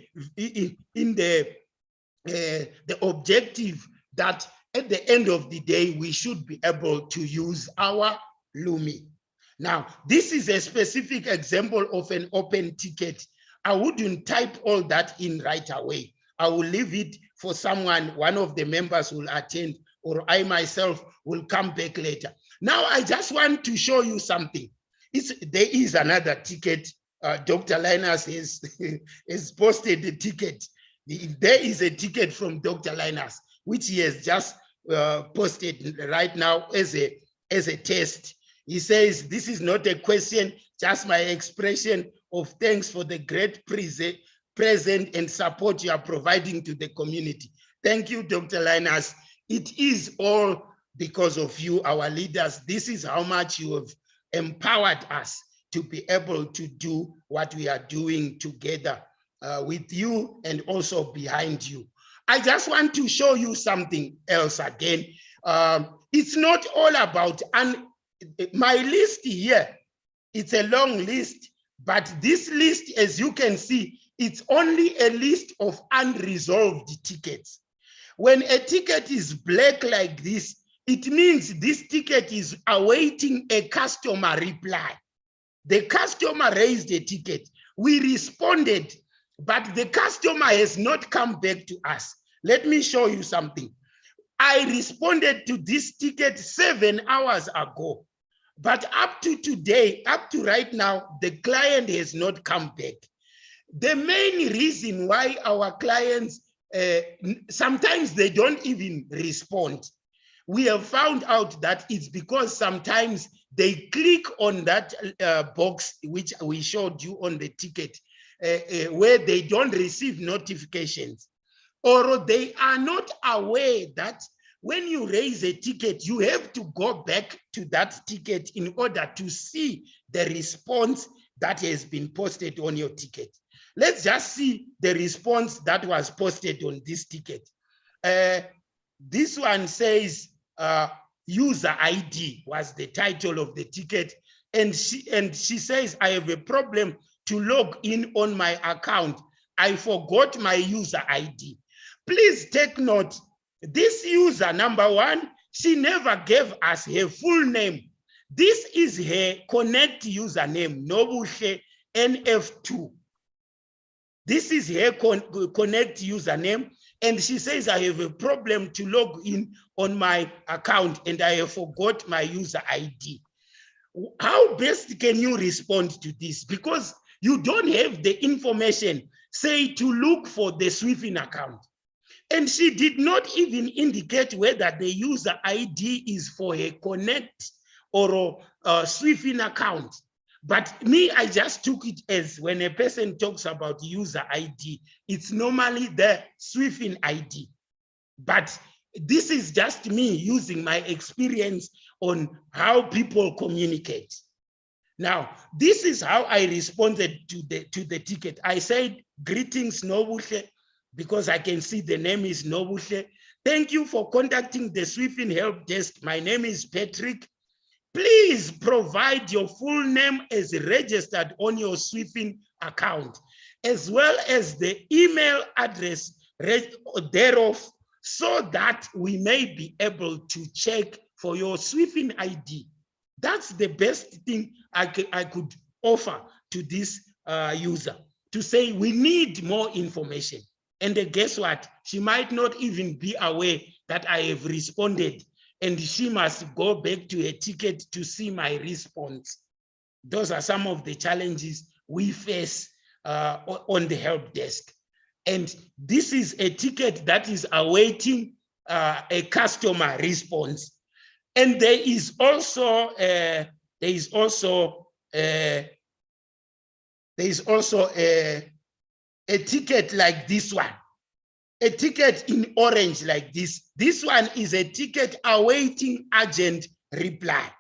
objective that at the end of the day, we should be able to use our Lumi. Now, this is a specific example of an open ticket. I wouldn't type all that in right away. I will leave it for someone, one of the members will attend, or I myself will come back later. Now, I just want to show you something. There is another ticket. Dr. Linus has posted the ticket. There is a ticket from Dr. Linus, which he has just posted right now as a test. He says, this is not a question, just my expression of thanks for the great present and support you are providing to the community. Thank you, Dr. Linus. It is all because of you, our leaders. This is how much you have empowered us to be able to do what we are doing together with you and also behind you. I just want to show you something else again. It's not all about, and my list here, it's a long list, but this list, as you can see, it's only a list of unresolved tickets. When a ticket is black like this, it means this ticket is awaiting a customer reply. The customer raised a ticket. We responded, but the customer has not come back to us. Let me show you something. I responded to this ticket 7 hours ago, but up to today, up to right now, the client has not come back. The main reason why our clients, sometimes they don't even respond. We have found out that it's because sometimes they click on that box, which we showed you on the ticket, where they don't receive notifications, or they are not aware that when you raise a ticket, you have to go back to that ticket in order to see the response that has been posted on your ticket. Let's just see the response that was posted on this ticket. This one says, user ID was the title of the ticket. And she says, I have a problem to log in on my account. I forgot my user ID. Please take note, this user, number one, she never gave us her full name. This is her Connect username, Nobuhle NF2. This is her Connect username. And she says, I have a problem to log in on my account and I have forgot my user ID. How best can you respond to this? Because you don't have the information, say, to look for the Swift account. And she did not even indicate whether the user ID is for a Connect or a Swift account. But me, I just took it as when a person talks about user ID, it's normally the Swift ID. But this is just me using my experience on how people communicate. Now, this is how I responded to the ticket. I said, greetings, Nobuhle, because I can see the name is Nobuhle. Thank you for contacting the Swift help desk. My name is Patrick. Please provide your full name as registered on your Swift account, as well as the email address thereof, so that we may be able to check for your Swift ID. That's the best thing I could offer to this user, to say we need more information. And guess what? She might not even be aware that I have responded, and she must go back to a ticket to see my response. Those are some of the challenges we face on the help desk. And this is a ticket that is awaiting a customer response. And there is also a ticket like this one. A ticket in orange like this. This one is a ticket awaiting urgent reply,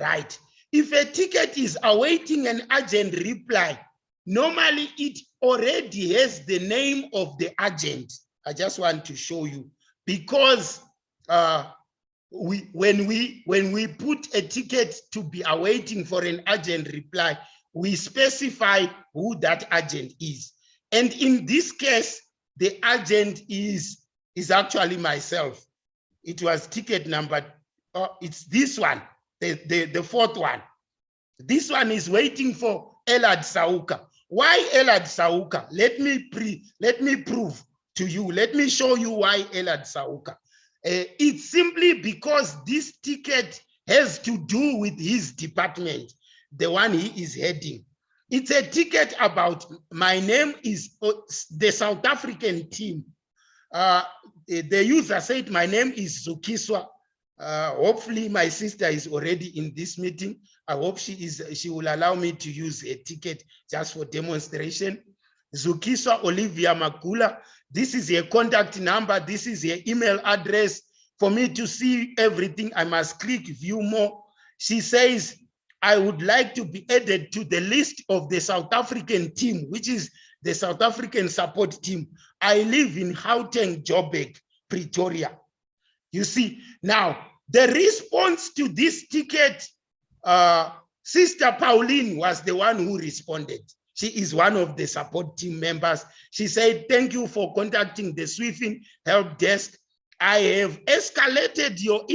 right? If a ticket is awaiting an urgent reply, normally it already has the name of the agent. I just want to show you, because when we put a ticket to be awaiting for an urgent reply, we specify who that agent is. And in this case, the agent is actually myself. It was ticket number, it's this one, the fourth one. This one is waiting for Elad Sauka. Why Elad Sauka? Let me prove to you. Let me show you why, Elad Sauka. It's simply because this ticket has to do with his department, the one he is heading. It's a ticket about my name is the South African team. The user said my name is Zukiswa. Hopefully my sister is already in this meeting. I hope she will allow me to use a ticket just for demonstration. Zukiswa Olivia Makula. This is a contact number. This is her email address. For me to see everything, I must click view more. She says, I would like to be added to the list of the South African team, which is the South African support team. I live in Gauteng, Joburg, Pretoria. You see, now the response to this ticket, Sister Pauline was the one who responded. She is one of the support team members. She said, thank you for contacting the Swifting help desk. I have escalated your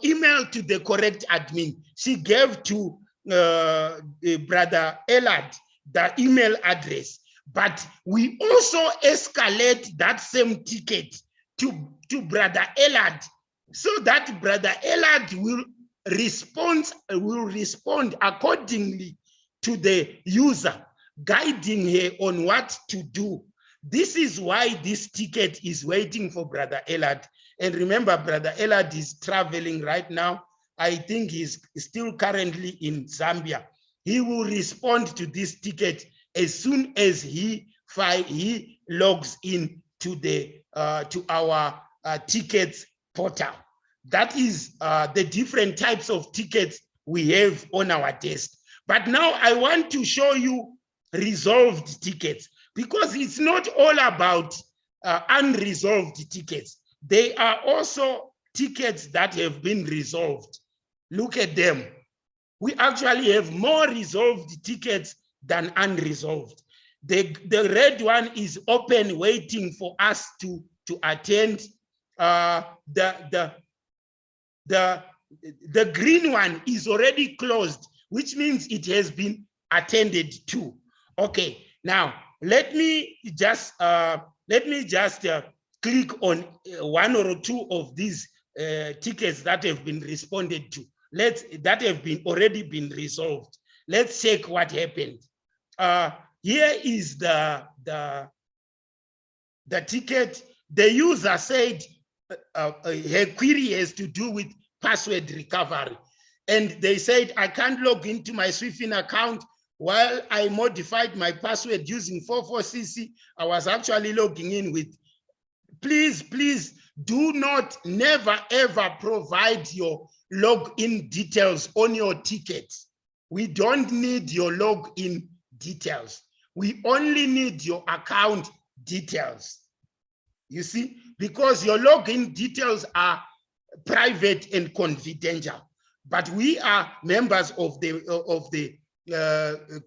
email to the correct admin. She gave to Brother Elad the email address, but we also escalate that same ticket to Brother Elad so that Brother Elad will respond accordingly to the user, guiding her on what to do. This is why this ticket is waiting for Brother Elad. And remember, Brother Elad is traveling right now. I think he's still currently in Zambia. He will respond to this ticket as soon as he logs in to our tickets portal. That is the different types of tickets we have on our desk. But now I want to show you resolved tickets, because it's not all about unresolved tickets. They are also tickets that have been resolved. Look at them. We actually have more resolved tickets than unresolved. The red one is open, waiting for us to attend. The green one is already closed, which means it has been attended to. Okay, now let me just click on one or two of these tickets that have been responded to. That have already been resolved. Let's check what happened. Here is the ticket. The user said her query has to do with password recovery, and they said I can't log into my Swifting account. While I modified my password using 44cc, I was actually logging in with. Please do not never ever provide your login details on your tickets. We don't need your login details. We only need your account details. You see, because your login details are private and confidential, but we are members of the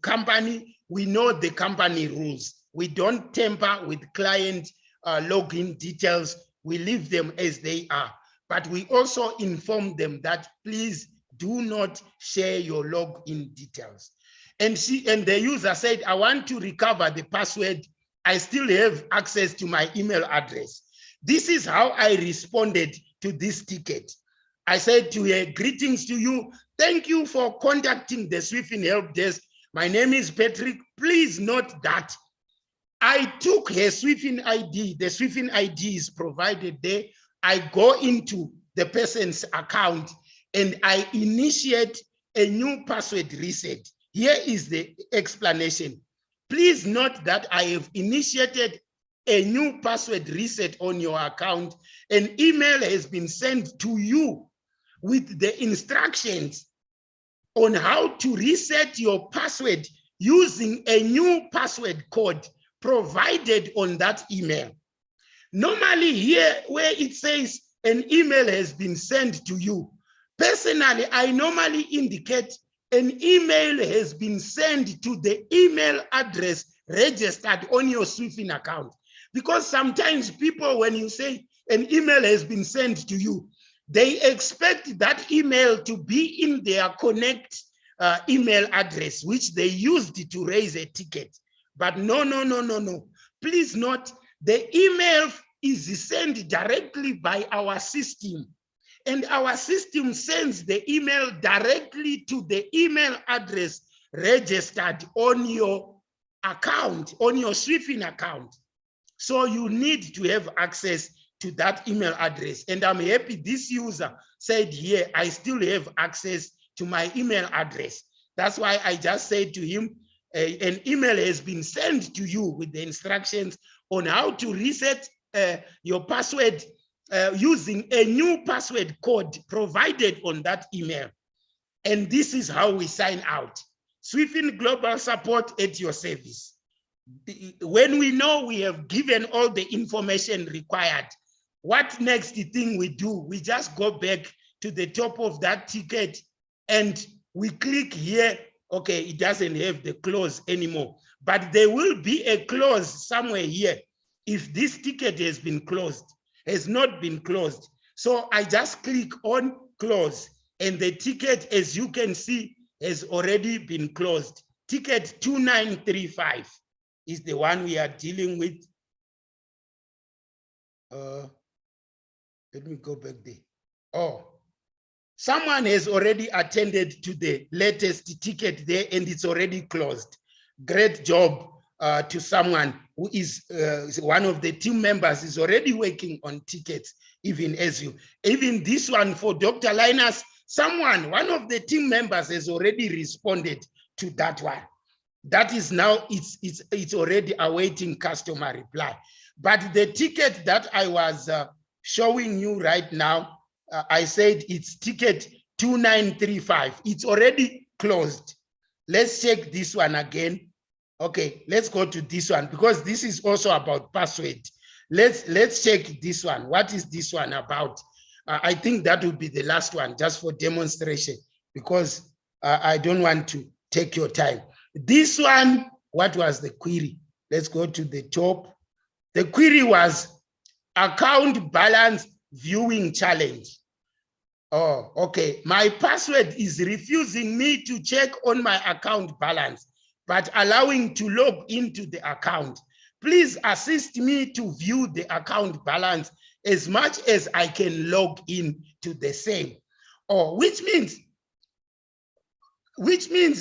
company. We know the company rules. We don't tamper with client login details. We leave them as they are, but we also inform them that please do not share your login details. And the user said, I want to recover the password. I still have access to my email address. This is how I responded to this ticket. I said to her, greetings to you. Thank you for contacting the Swifting help desk. My name is Patrick. Please note that I took her Swifting ID. The Swifting ID is provided there. I go into the person's account and I initiate a new password reset. Here is the explanation. Please note that I have initiated a new password reset on your account. An email has been sent to you with the instructions on how to reset your password using a new password code provided on that email. Normally here where it says an email has been sent to you, personally, I normally indicate an email has been sent to the email address registered on your Swifting account. Because sometimes people, when you say an email has been sent to you, they expect that email to be in their Connect email address, which they used to raise a ticket. But no. Please note The email is sent directly by our system, and our system sends the email directly to the email address registered on your account, on your Swiffing account. So you need to have access to that email address. And I'm happy this user said here, I still have access to my email address. That's why I just said to him, an email has been sent to you with the instructions on how to reset your password using a new password code provided on that email. And this is how we sign out. Swiffing Global Support at your service. When we know we have given all the information required, what next thing we do? We just go back to the top of that ticket and we click here. Okay, it doesn't have the clause anymore, but there will be a clause somewhere here if this ticket has been closed, has not been closed. So I just click on close, and the ticket, as you can see, has already been closed. Ticket 2935 is the one we are dealing with. Let me go back there. Oh, someone has already attended to the latest ticket there and it's already closed. Great job to someone who is one of the team members, is already working on tickets, even as you. Even this one for Dr. Linus, one of the team members has already responded to that one. That is now, it's already awaiting customer reply. But the ticket that I was showing you right now, I said it's ticket 2935. It's already closed. Let's check this one again. Okay, let's go to this one because this is also about password. Let's check this one. What is this one about? I think that will be the last one just for demonstration because I don't want to take your time. This one, what was the query? Let's go to the top. The query was account balance viewing challenge. Oh, okay. My password is refusing me to check on my account balance, but allowing to log into the account. Please assist me to view the account balance as much as I can log in to the same. Oh, which means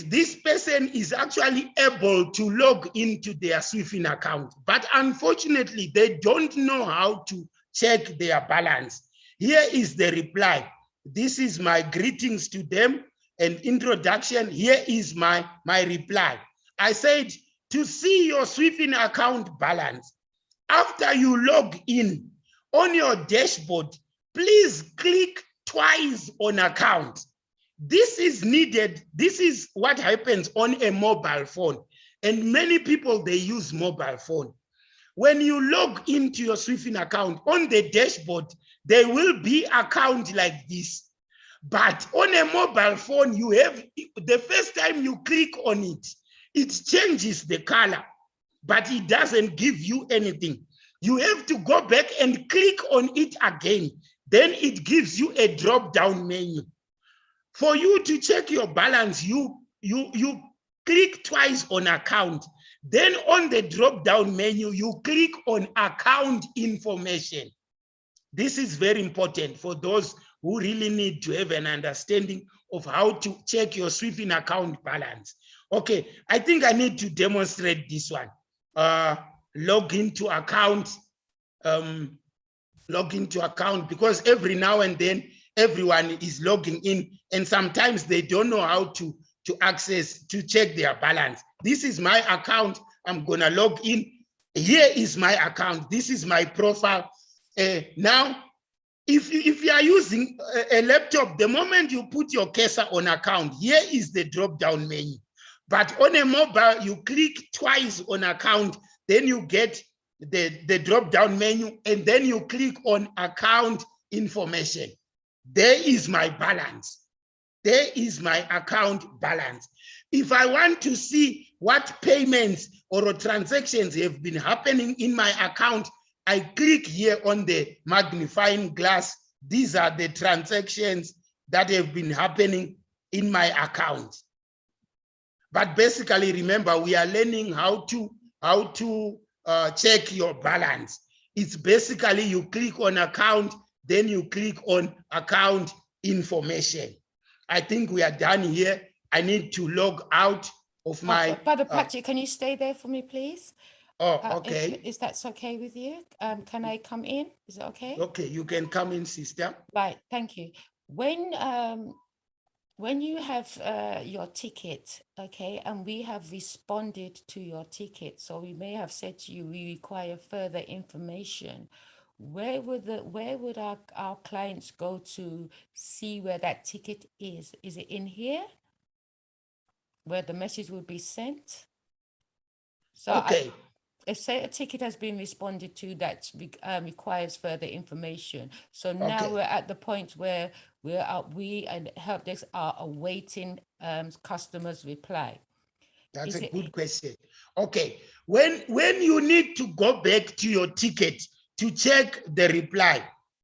this person is actually able to log into their Swiffing account, but unfortunately, they don't know how to check their balance. Here is the reply. This is my greetings to them and introduction. Here is my reply. I said, to see your Swiffing account balance, after you log in on your dashboard, please click twice on account. This is needed. This is what happens on a mobile phone. And many people, they use mobile phone. When you log into your Swiffing account on the dashboard, there will be account like this. But on a mobile phone, you have, the first time you click on it, it changes the color, but it doesn't give you anything. You have to go back and click on it again. Then it gives you a drop-down menu. For you to check your balance, you click twice on account. Then on the drop-down menu, you click on account information. This is very important for those who really need to have an understanding of how to check your Swiffing account balance. Okay, I think I need to demonstrate this one. Log into account, because every now and then, everyone is logging in and sometimes they don't know how to check their balance. This is my account. I'm gonna log in. Here is my account. This is my profile. Now, if you are using a laptop, the moment you put your cursor on account, here is the drop-down menu. But on a mobile, you click twice on account, then you get the drop-down menu, and then you click on account information. There is my balance. There is my account balance. If I want to see what payments or transactions have been happening in my account, I click here on the magnifying glass. These are the transactions that have been happening in my account. But basically, remember, we are learning how to check your balance. It's basically you click on account, then you click on account information. I think we are done here. I need to log out of my... Brother Patrick, can you stay there for me, please? Okay. Is that okay with you? Can I come in? Is it okay? Okay, you can come in, sister. Right, thank you. When you have your ticket, okay, and we have responded to your ticket, so we may have said to you, we require further information. Where would our clients go to see where that ticket is? Is it in here, where the message will be sent? So Okay. If say a ticket has been responded to that requires further information. So now we're at the point where we and help desk are awaiting customers' reply. That's a good question. Okay, when you need to go back to your ticket to check the reply,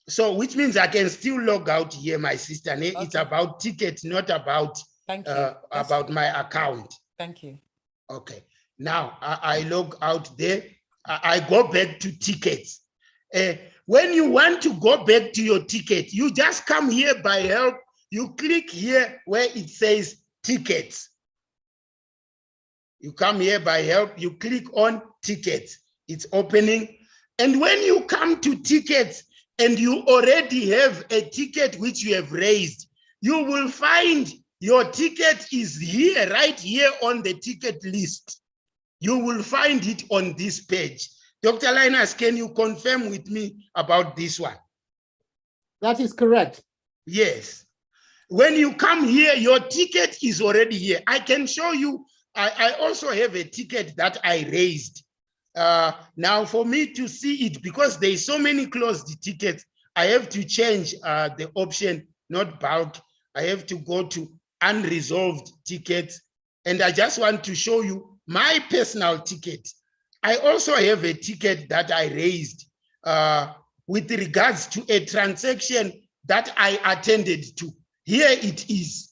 so which means I can still log out here, my sister. It's about ticket, not about about my account. Thank you. Okay. Now I log out there. I go back to tickets. When you want to go back to your ticket, you just come here by help. You click here where it says tickets. You come here by help. You click on tickets. It's opening. And when you come to tickets and you already have a ticket which you have raised, you will find your ticket is here, right here on the ticket list. You will find it on this page. Dr. Linus, can you confirm with me about this one? That is correct. Yes. When you come here, your ticket is already here. I can show you, I also have a ticket that I raised. Now for me to see it, because there's so many closed tickets, I have to change the option, not bulk. I have to go to unresolved tickets. And I just want to show you my personal ticket. I also have a ticket that I raised with regards to a transaction that I attended to. Here it is.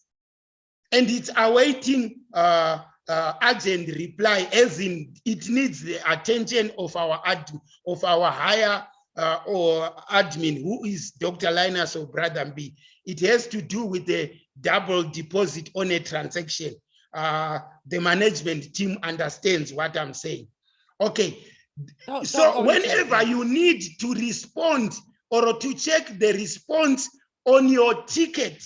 And it's awaiting urgent reply, as in it needs the attention of our higher or admin, who is Dr. Linus or Brother B. It has to do with the double deposit on a transaction. The management team understands what I'm saying. Okay, so whenever you need to respond or to check the response on your ticket,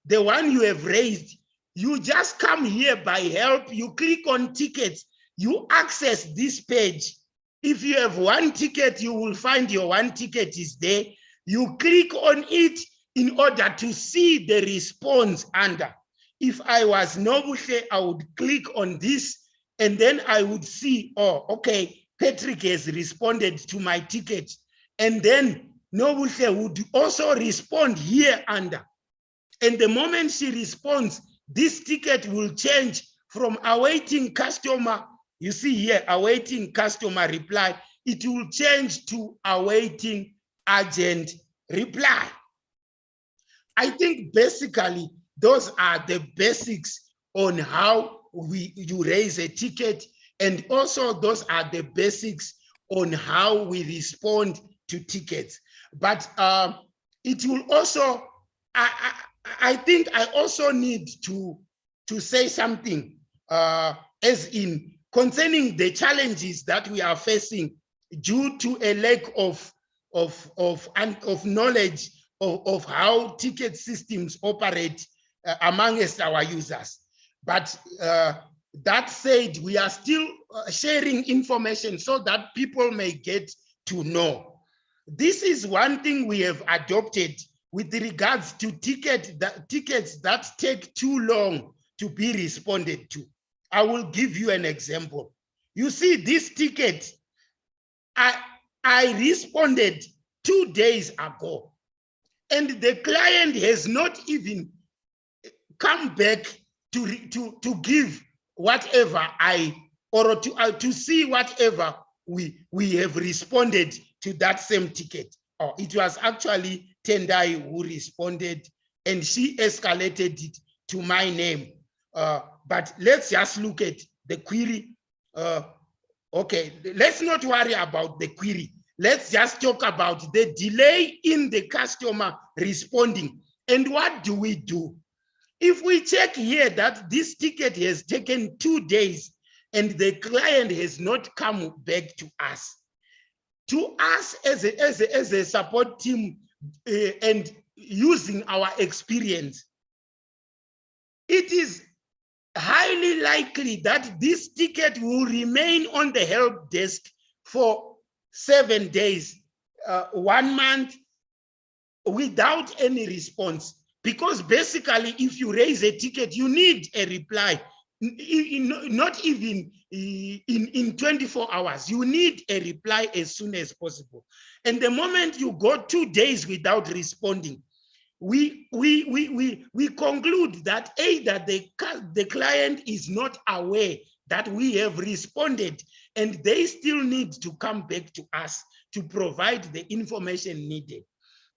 the one you have raised, you just come here by help, you click on tickets, you access this page. If you have one ticket, you will find your one ticket is there. You click on it in order to see the response under. If I was Nobuhle, I would click on this and then I would see, oh, okay, Patrick has responded to my ticket. And then Nobuhle would also respond here under. And the moment she responds, this ticket will change from awaiting customer, you see here, awaiting customer reply, it will change to awaiting urgent reply. I think basically those are the basics on how you raise a ticket, and also those are the basics on how we respond to tickets. But it will also, I think I also need to say something as in concerning the challenges that we are facing due to a lack of knowledge of how ticket systems operate amongst our users. But that said, we are still sharing information so that people may get to know. This is one thing we have adopted with regards to tickets that take too long to be responded to. I will give you an example. You see, this ticket, I responded 2 days ago, and the client has not even come back to give whatever to see whatever we have responded to that same ticket. Oh, it was actually Tendai who responded, and she escalated it to my name. But let's just look at the query. Okay, let's not worry about the query. Let's just talk about the delay in the customer responding. And what do we do? If we check here that this ticket has taken 2 days and the client has not come back to us as a support team and using our experience, it is highly likely that this ticket will remain on the help desk for 7 days, 1 month, without any response. Because basically, if you raise a ticket, you need a reply. Not even in 24 hours, you need a reply as soon as possible. And the moment you go 2 days without responding, we conclude that either the client is not aware that we have responded and they still need to come back to us to provide the information needed.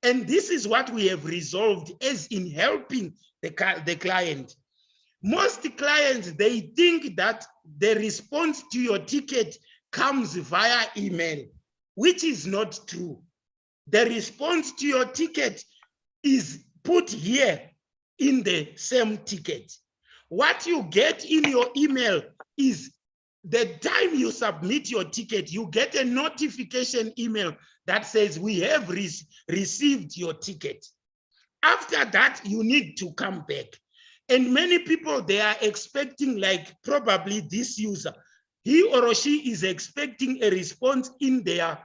And this is what we have resolved as in helping the client. Most clients, they think that the response to your ticket comes via email, which is not true. The response to your ticket is put here in the same ticket. What you get in your email is the time you submit your ticket, you get a notification email that says we have received your ticket. After that, you need to come back. And many people, they are expecting, like probably this user, he or she is expecting a response in their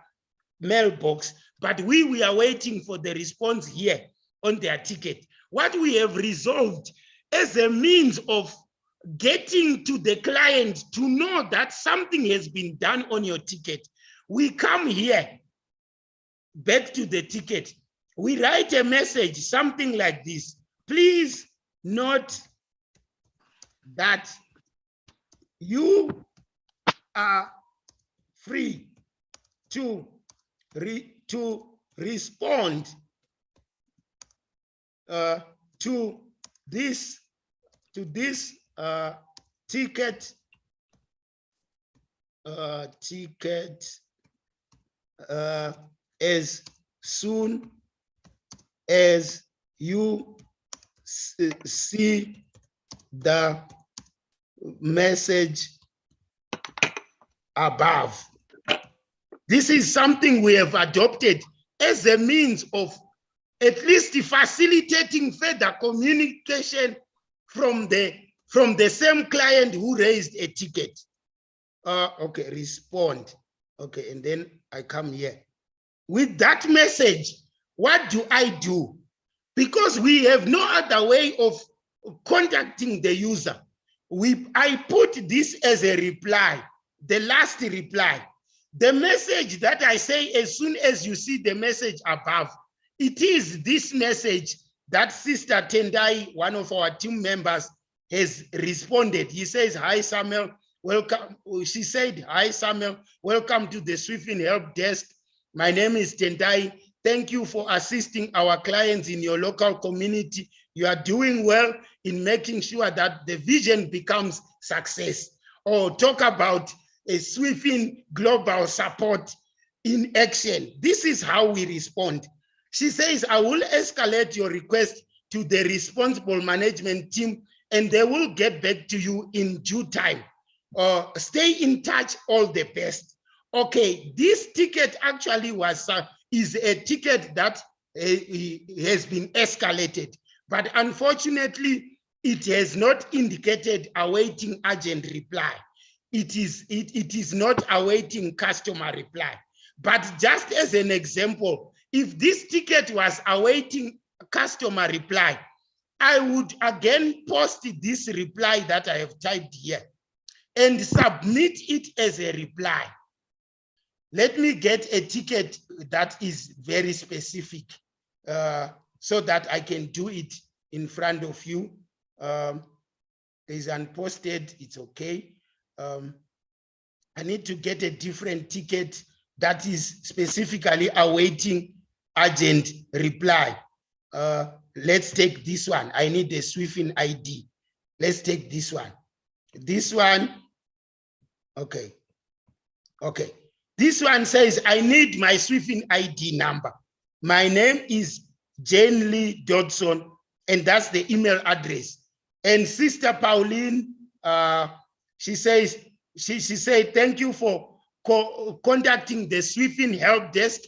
mailbox, but we are waiting for the response here on their ticket. What we have resolved as a means of getting to the client to know that something has been done on your ticket, we come here back to the ticket. We write a message, something like this. Please note that you are free to respond to this ticket as soon as you see the message above. This is something we have adopted as a means of at least facilitating further communication from the same client who raised a ticket. Okay, respond. Okay, and then I come here. With that message, what do I do? Because we have no other way of contacting the user. I put this as a reply, the last reply. The message that I say as soon as you see the message above, it is this message that Sister Tendai, one of our team members, has responded. He says, "Hi, Samuel, welcome." She said, "Hi, Samuel, welcome to the Swiftly Help Desk. My name is Tendai. Thank you for assisting our clients in your local community. You are doing well in making sure that the vision becomes success." Or talk about a Swiftly global support in action. This is how we respond. She says, "I will escalate your request to the responsible management team and they will get back to you in due time. Stay in touch, all the best." Okay, this ticket actually is a ticket that has been escalated, but unfortunately, it has not indicated awaiting urgent reply. It is not awaiting customer reply. But just as an example, if this ticket was awaiting customer reply, I would again post this reply that I have typed here and submit it as a reply. Let me get a ticket that is very specific so that I can do it in front of you. There's unposted, it's okay. I need to get a different ticket that is specifically awaiting urgent reply. Let's take this one. I need a Swiftly ID. Let's take this one. This one, okay. Okay. This one says, I need my Swifting ID number. My name is Jane Lee Dodson, and that's the email address. And Sister Pauline, she says, she said, thank you for contacting the Swifting help desk.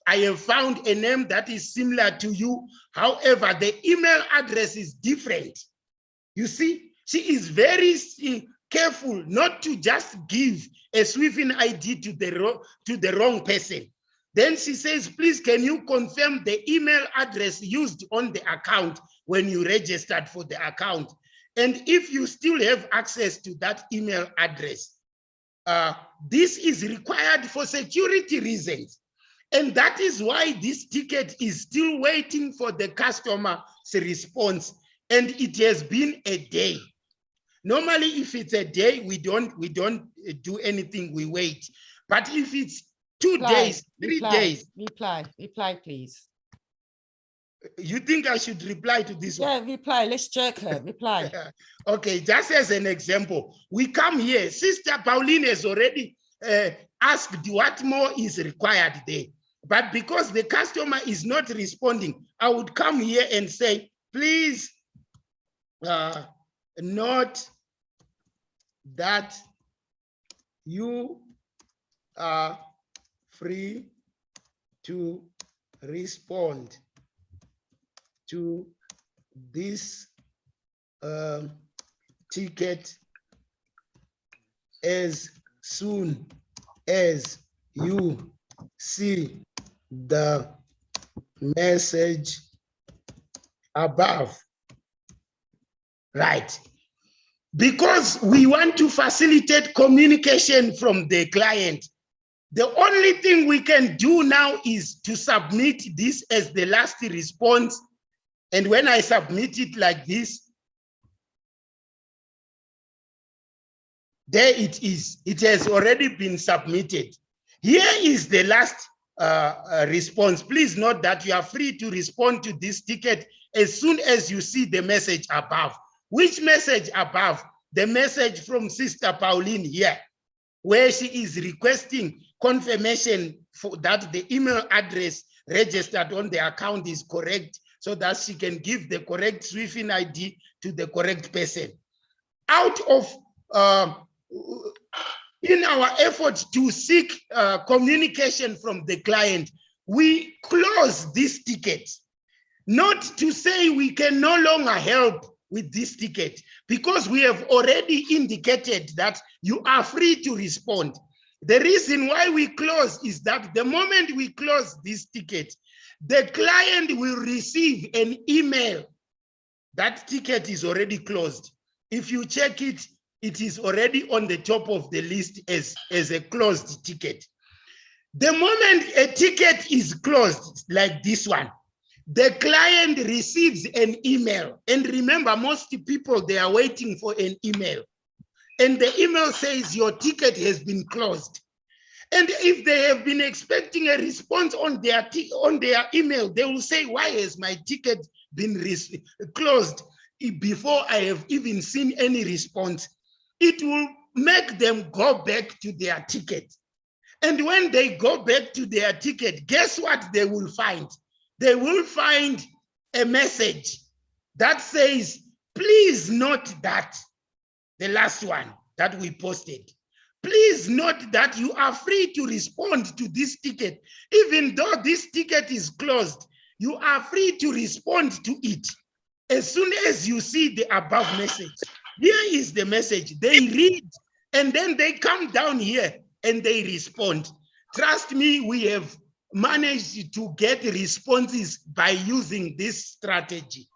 I have found a name that is similar to you. However, the email address is different. You see, she is very careful not to just give a Swifting ID to the wrong person. Then she says, please, can you confirm the email address used on the account when you registered for the account? And if you still have access to that email address, this is required for security reasons. And that is why this ticket is still waiting for the customer's response. And it has been a day. Normally, if it's a day, we don't do anything, we wait. But if it's 2 days, 3 days. Reply, please. You think I should reply to this one? Yeah, reply. Let's jerk her. Reply. Okay, just as an example, we come here. Sister Pauline has already asked what more is required there. But because the customer is not responding, I would come here and say, please, note that you are free to respond to this ticket as soon as you see the message above. Right. Because we want to facilitate communication from the client. The only thing we can do now is to submit this as the last response. And when I submit it like this, there it is. It has already been submitted. Here is the last response. Please note that you are free to respond to this ticket as soon as you see the message above. Which message above? The message from Sister Pauline here, where she is requesting confirmation for that the email address registered on the account is correct, so that she can give the correct Swifting ID to the correct person. Out of, in our effort to seek communication from the client, we close this ticket. Not to say we can no longer help with this ticket, because we have already indicated that you are free to respond. The reason why we close is that the moment we close this ticket, the client will receive an email. That ticket is already closed. If you check it, it is already on the top of the list as a closed ticket. The moment a ticket is closed, like this one, the client receives an email. And remember, most people, they are waiting for an email. And the email says your ticket has been closed. And if they have been expecting a response on their email, they will say, why has my ticket been closed before I have even seen any response? It will make them go back to their ticket. And when they go back to their ticket, guess what they will find? They will find a message that says, please note that, the last one that we posted. Please note that you are free to respond to this ticket. Even though this ticket is closed, you are free to respond to it. As soon as you see the above message, here is the message. They read, and then they come down here and they respond. Trust me, we have managed to get responses by using this strategy,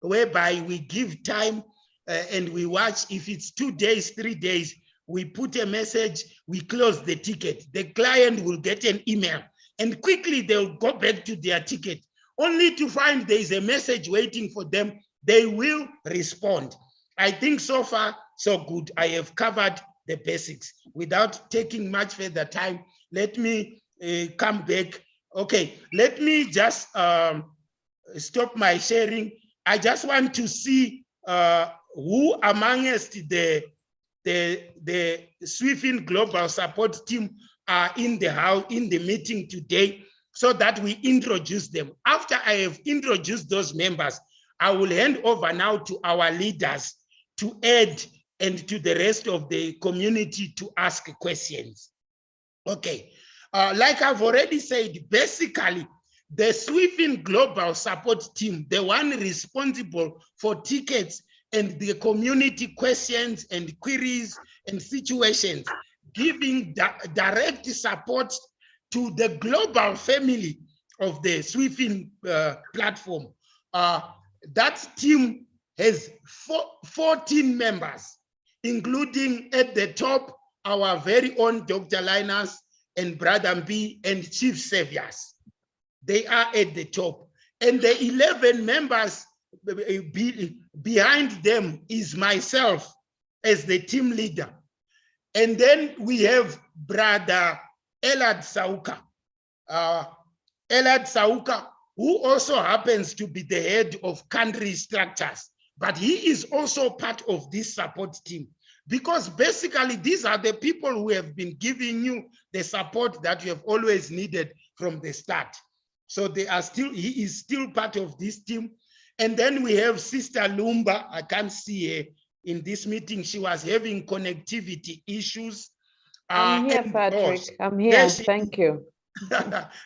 whereby we give time and we watch. If it's 2 days, 3 days, we put a message, we close the ticket. The client will get an email and quickly they'll go back to their ticket, only to find there is a message waiting for them. They will respond. I think so far, so good. I have covered the basics. Without taking much further time, let me come back. Okay, let me just stop my sharing. I just want to see who amongst the the Swifin Global Support Team are in the house, in the meeting today, so that we introduce them. After I have introduced those members, I will hand over now to our leaders to add and to the rest of the community to ask questions. Okay, like I've already said, basically, the Swifin Global Support Team, the one responsible for tickets and the community questions and queries and situations, giving direct support to the global family of the Swifin platform. That team has 14 members, including at the top, our very own Dr. Linus and Brother B and Chief Saviors. They are at the top. And the 11 members behind them is myself as the team leader. And then we have Brother Elad Sauka. Elad Sauka, who also happens to be the head of country structures, but he is also part of this support team, because basically these are the people who have been giving you the support that you have always needed from the start. So they are still, he is still part of this team. And then we have Sister Lumba. I can't see her in this meeting. She was having connectivity issues. I'm here, Patrick. I'm here. Thank you.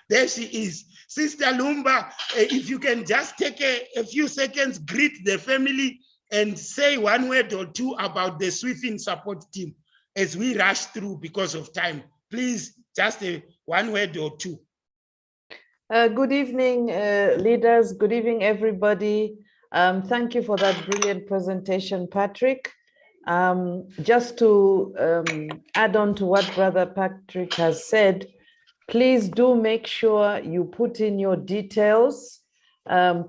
There she is. Sister Lumba, if you can just take a few seconds, greet the family and say one word or two about the Swifin support team as we rush through because of time. Please, just one word or two. Good evening, leaders. Good evening, everybody. Thank you for that brilliant presentation, Patrick. Just to add on to what Brother Patrick has said, please do make sure you put in your details,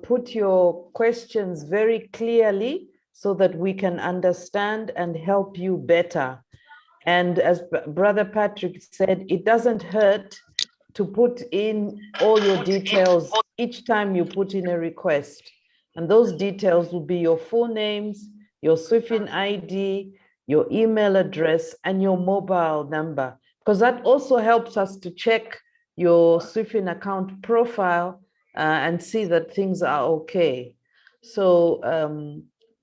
put your questions very clearly so that we can understand and help you better. And as Brother Patrick said, it doesn't hurt to put in all your details each time you put in a request. And those details will be your full names, your Swifin ID, your email address, and your mobile number, because that also helps us to check your Swifin account profile and see that things are okay. So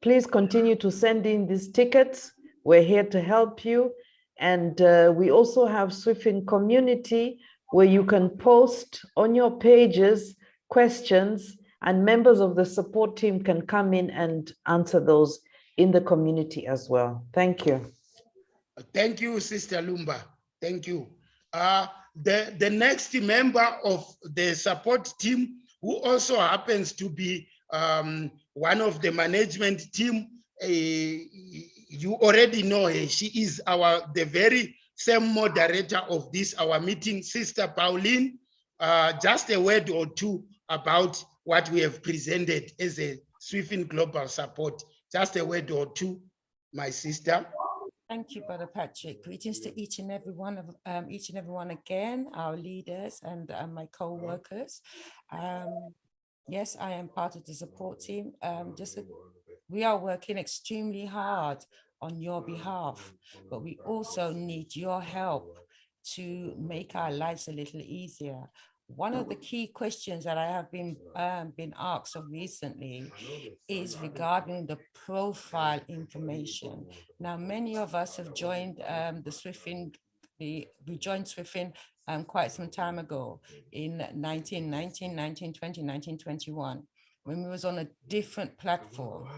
please continue to send in these tickets. We're here to help you. And we also have Swifin community where you can post on your pages questions, and members of the support team can come in and answer those in the community as well. Thank you. Thank you, Sister Lumba. Thank you. The next member of the support team, who also happens to be one of the management team, you already know her. She is the very same moderator of this, our meeting, Sister Pauline. Just a word or two about what we have presented as a Swifin Global Support. Just a word or two, my sister. Thank you, Brother Patrick. Greetings to each and every one again, our leaders and my co-workers. Yes, I am part of the support team. We are working extremely hard on your behalf, but we also need your help to make our lives a little easier. One of the key questions that I have been asked of recently is regarding the profile information. Now, many of us have joined the Swifin. We joined Swifin quite some time ago in 1920, 1921. When we was on a different platform.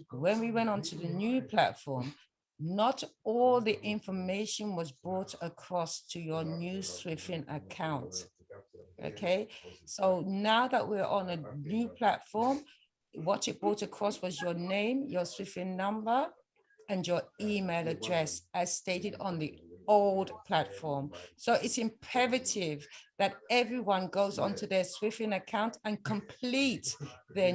When we went onto the new platform, not all the information was brought across to your new Swifin account. Okay, so now that we're on a new platform, what it brought across was your name, your Swifin number, and your email address as stated on the old platform. So it's imperative that everyone goes onto their Swifin account and complete their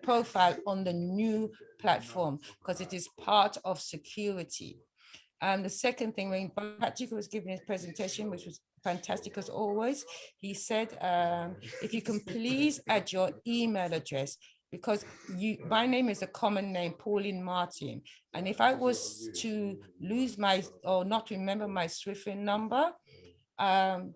profile on the new platform, because it is part of security. And the second thing, when Patrick was giving his presentation, which was fantastic as always, he said, if you can please add your email address. because my name is a common name, Pauline Martin. And if I was to lose or not remember my SWIFT number, and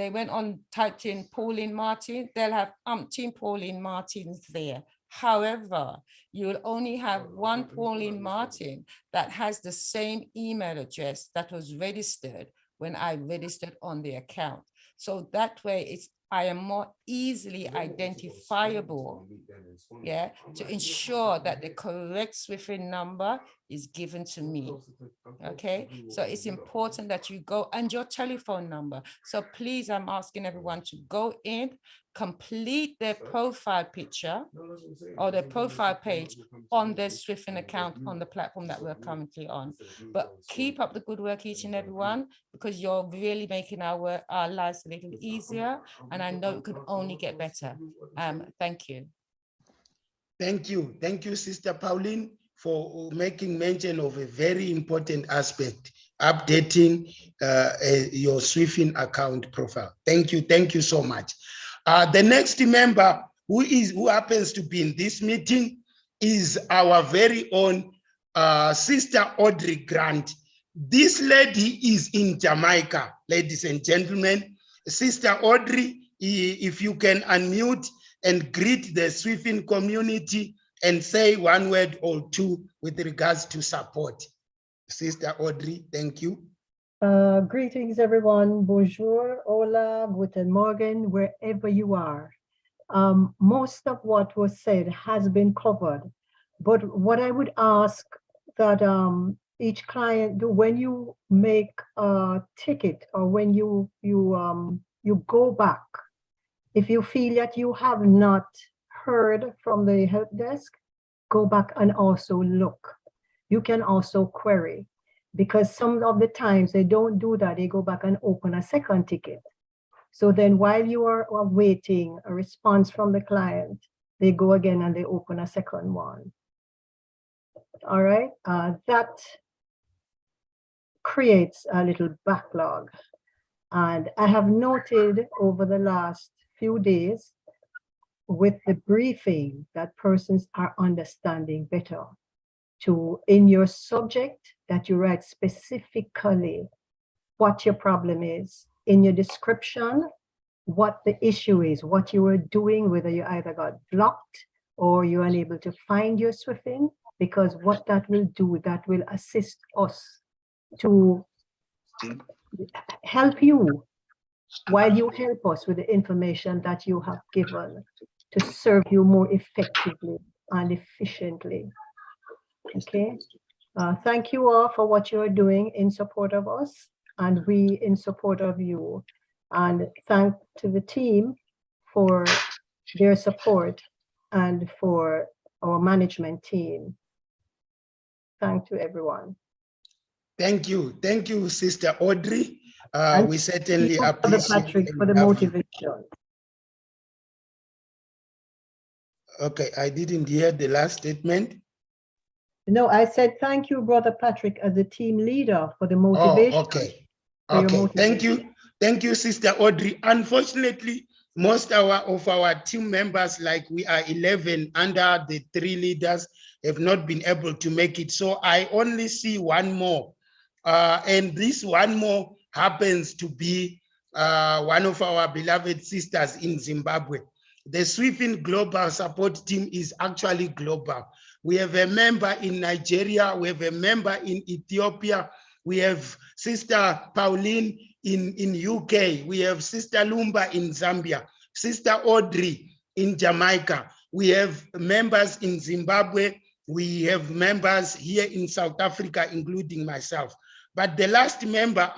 they went on, typed in Pauline Martin, they'll have umpteen Pauline Martins there. However, you will only have one Pauline Martin that has the same email address that was registered when I registered on the account. So that way I am more easily identifiable, yeah, to ensure that the correct SWIFT number is given to me. Okay, so it's important that you go, and your telephone number. So please, I'm asking everyone to go in, complete their profile picture or their profile page on their SWIFT account on the platform that we're currently on. But keep up the good work, each and every one, because you're really making our lives a little easier, and I know it could only get better. Thank you. Thank you. Thank you, Sister Pauline, for making mention of a very important aspect, updating your SWIFT account profile. Thank you. Thank you so much. The next member who happens to be in this meeting is our very own Sister Audrey Grant. This lady is in Jamaica, ladies and gentlemen. Sister Audrey, if you can unmute and greet the SWIFT community and say one word or two with regards to support. Sister Audrey, thank you. Greetings, everyone. Bonjour, hola, guten morgen, wherever you are. Most of what was said has been covered, but what I would ask that each client do when you make a ticket or when you go back, if you feel that you have not heard from the help desk, go back and also look. You can also query, because some of the times they don't do that. They go back and open a second ticket. So then while you are awaiting a response from the client, they go again and they open a second one. All right, that creates a little backlog. And I have noted over the last few days with the briefing that persons are understanding better. In your subject, that you write specifically what your problem is. In your description, what the issue is, what you were doing, whether you either got blocked or you're unable to find your SWIFT, because what that will do, that will assist us to help you while you help us with the information that you have given to serve you more effectively and efficiently. Okay, thank you all for what you are doing in support of us, and we in support of you. And thank to the team for their support and for our management team. Thank you, everyone. Thank you. Thank you, Sister Audrey. We certainly appreciate Patrick for the motivation. Okay, I didn't hear the last statement. No, I said thank you, Brother Patrick, as the team leader for the motivation. Oh, okay. Okay, thank you. Thank you, Sister Audrey. Unfortunately, most of our team members, like we are 11 under the 3 leaders, have not been able to make it. So I only see one more. And this one more happens to be one of our beloved sisters in Zimbabwe. The SWIFT Global Support Team is actually global. We have a member in Nigeria, we have a member in Ethiopia, we have Sister Pauline in UK, we have Sister Lumba in Zambia, Sister Audrey in Jamaica, we have members in Zimbabwe, we have members here in South Africa, including myself. But the last member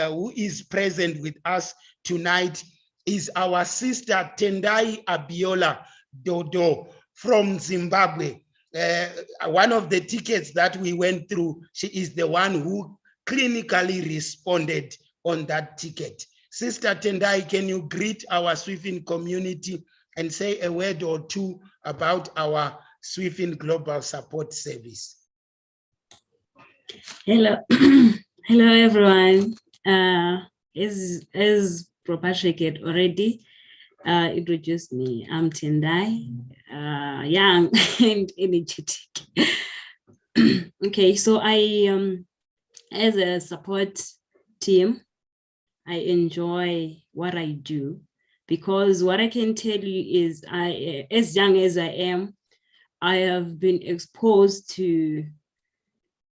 who is present with us tonight is our Sister Tendai Abiola Dodo from Zimbabwe. One of the tickets that we went through, she is the one who clinically responded on that ticket. Sister Tendai, can you greet our SWIFT community and say a word or two about our SWIFT Global Support Service? Hello, hello everyone. As Pro Patrick had already introduced me. I'm Tendai, young and energetic. Okay, so I, as a support team, I enjoy what I do, because what I can tell you is I, as young as I am, I have been exposed to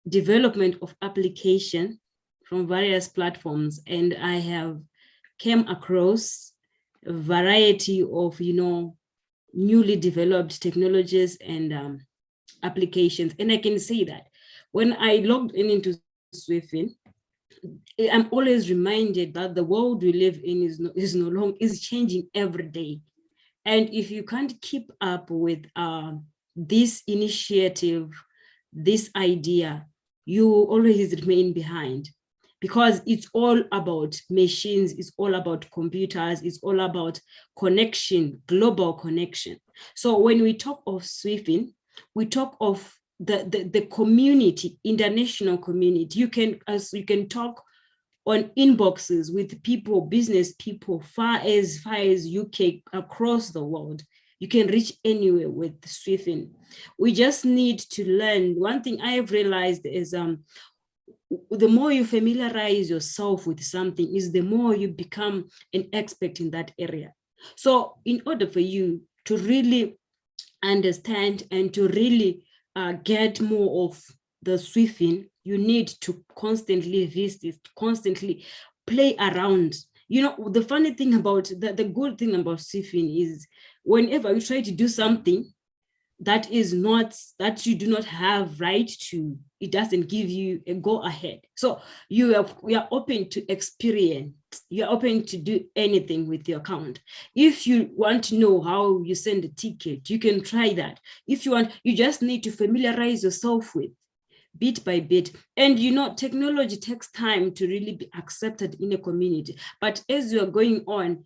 development of application from various platforms, and I have came across a variety of, newly developed technologies and applications. And I can say that when I logged into Swifin, I'm always reminded that the world we live in is changing every day. And if you can't keep up with this initiative, this idea, you will always remain behind, because it's all about machines, it's all about computers, it's all about connection, global connection. So when we talk of Swifin, we talk of the community, international community. You can talk on inboxes with people, business people, far as UK, across the world. You can reach anywhere with Swifin. We just need to learn. One thing I have realized is the more you familiarize yourself with something, is the more you become an expert in that area. So in order for you to really understand and to really get more of the Swifin, you need to constantly visit, constantly play around. The funny thing about the good thing about Swifin is whenever you try to do something that you do not have right to, it doesn't give you a go ahead. So we are open to experience. You're open to do anything with your account. If you want to know how you send a ticket, you can try that. If you want, you just need to familiarize yourself with bit by bit. And technology takes time to really be accepted in a community. But as you're going on,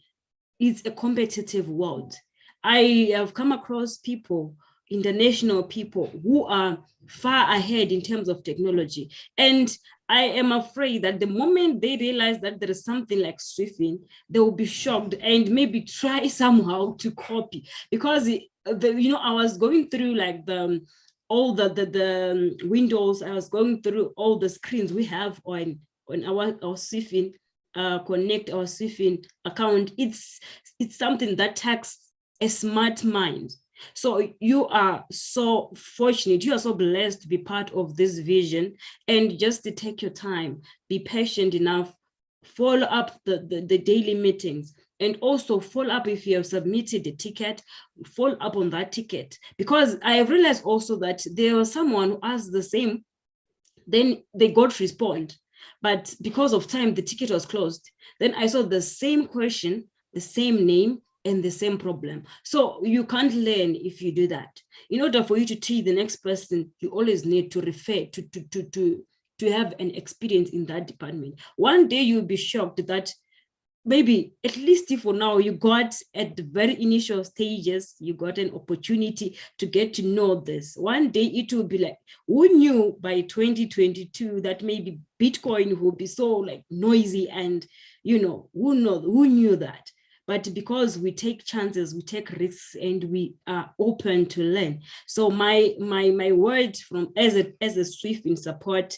it's a competitive world. I have come across people, international people, who are far ahead in terms of technology. And I am afraid that the moment they realize that there is something like Swifin, they will be shocked and maybe try somehow to copy. Because I was going through like all the windows, I was going through all the screens we have on our Swifin Connect, our Swifin account. It's something that takes a smart mind. So you are so fortunate, you are so blessed to be part of this vision, and just to take your time, be patient enough, follow up the daily meetings, and also follow up if you have submitted a ticket, follow up on that ticket. Because I have realized also that there was someone who asked the same, then they got respond, but because of time, the ticket was closed. Then I saw the same question, the same name, and the same problem. So you can't learn if you do that. In order for you to teach the next person, you always need to refer to have an experience in that department. One day you'll be shocked that maybe, at least for now, you got at the very initial stages, you got an opportunity to get to know this. One day it will be like, who knew by 2022 that maybe Bitcoin will be so like noisy, and who knew that? But because we take chances, we take risks, and we are open to learn. So my word from as a Swifin support,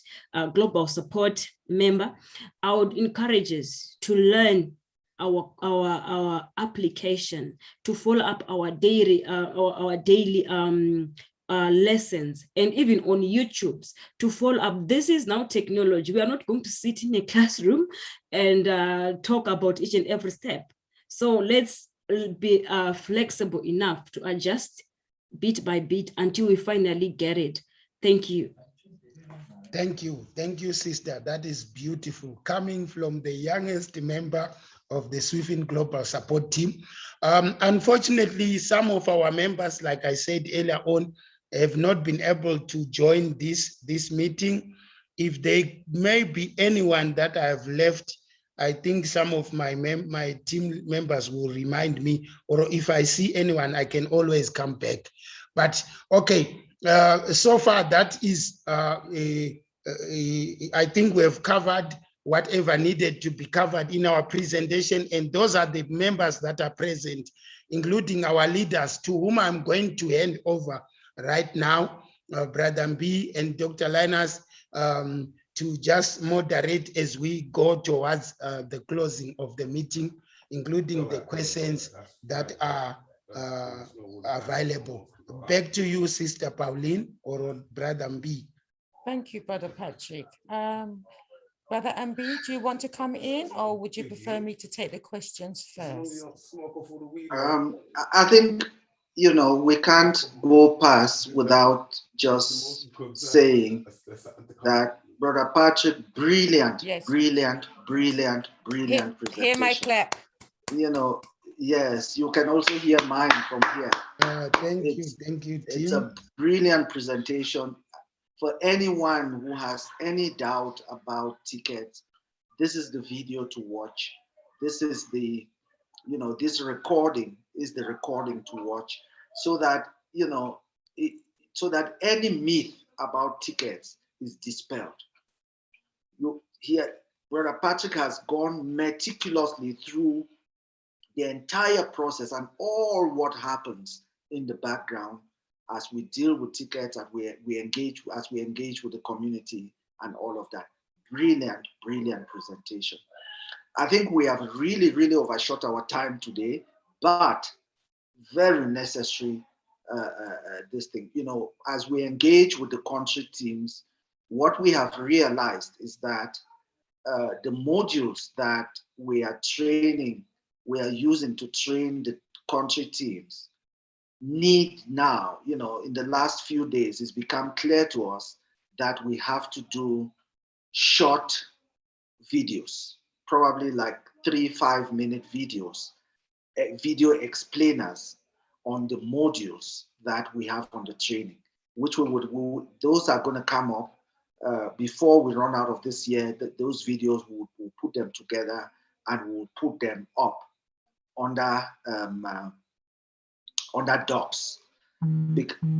global support member, I would encourage us to learn our application, to follow up our daily lessons, and even on YouTube's to follow up. This is now technology. We are not going to sit in a classroom and talk about each and every step. So let's be flexible enough to adjust bit by bit until we finally get it. Thank you. Thank you, sister. That is beautiful. Coming from the youngest member of the Swifin Global Support Team. Unfortunately, some of our members, like I said earlier on, have not been able to join this meeting. If there may be anyone that I have left, I think some of my team members will remind me, or if I see anyone, I can always come back. But okay, so far that is, I think we have covered whatever needed to be covered in our presentation. And those are the members that are present, including our leaders, to whom I'm going to hand over right now, Brother B and Dr. Linus, to just moderate as we go towards the closing of the meeting, including the questions that are available. Back to you, Sister Pauline or Brother B. Thank you, Brother Patrick. Brother MB, do you want to come in, or would you prefer me to take the questions first? I think, you know, we can't go past without just saying that Brother Patrick, brilliant, Yes. brilliant presentation. Hear my clap. You know, yes, you can also hear mine from here. Thank you, Tim. It's a brilliant presentation. For anyone who has any doubt about tickets, this is the video to watch. This is the, you know, this recording is the recording to watch, so that, you know, so that any myth about tickets is dispelled. You hear, Brother Patrick has gone meticulously through the entire process and all what happens in the background as we deal with tickets and we engage with the community and all of that. Brilliant presentation. I think we have really overshot our time today, but very necessary this thing. You know, as we engage with the country teams, what we have realized is that the modules that we are using to train the country teams need now, you know, in the last few days, it's become clear to us that we have to do short videos, probably like 3-5 minute videos, video explainers on the modules that we have on the training, which those are going to come up before we run out of this year. Those videos, we'll put them together and we'll put them up under docs,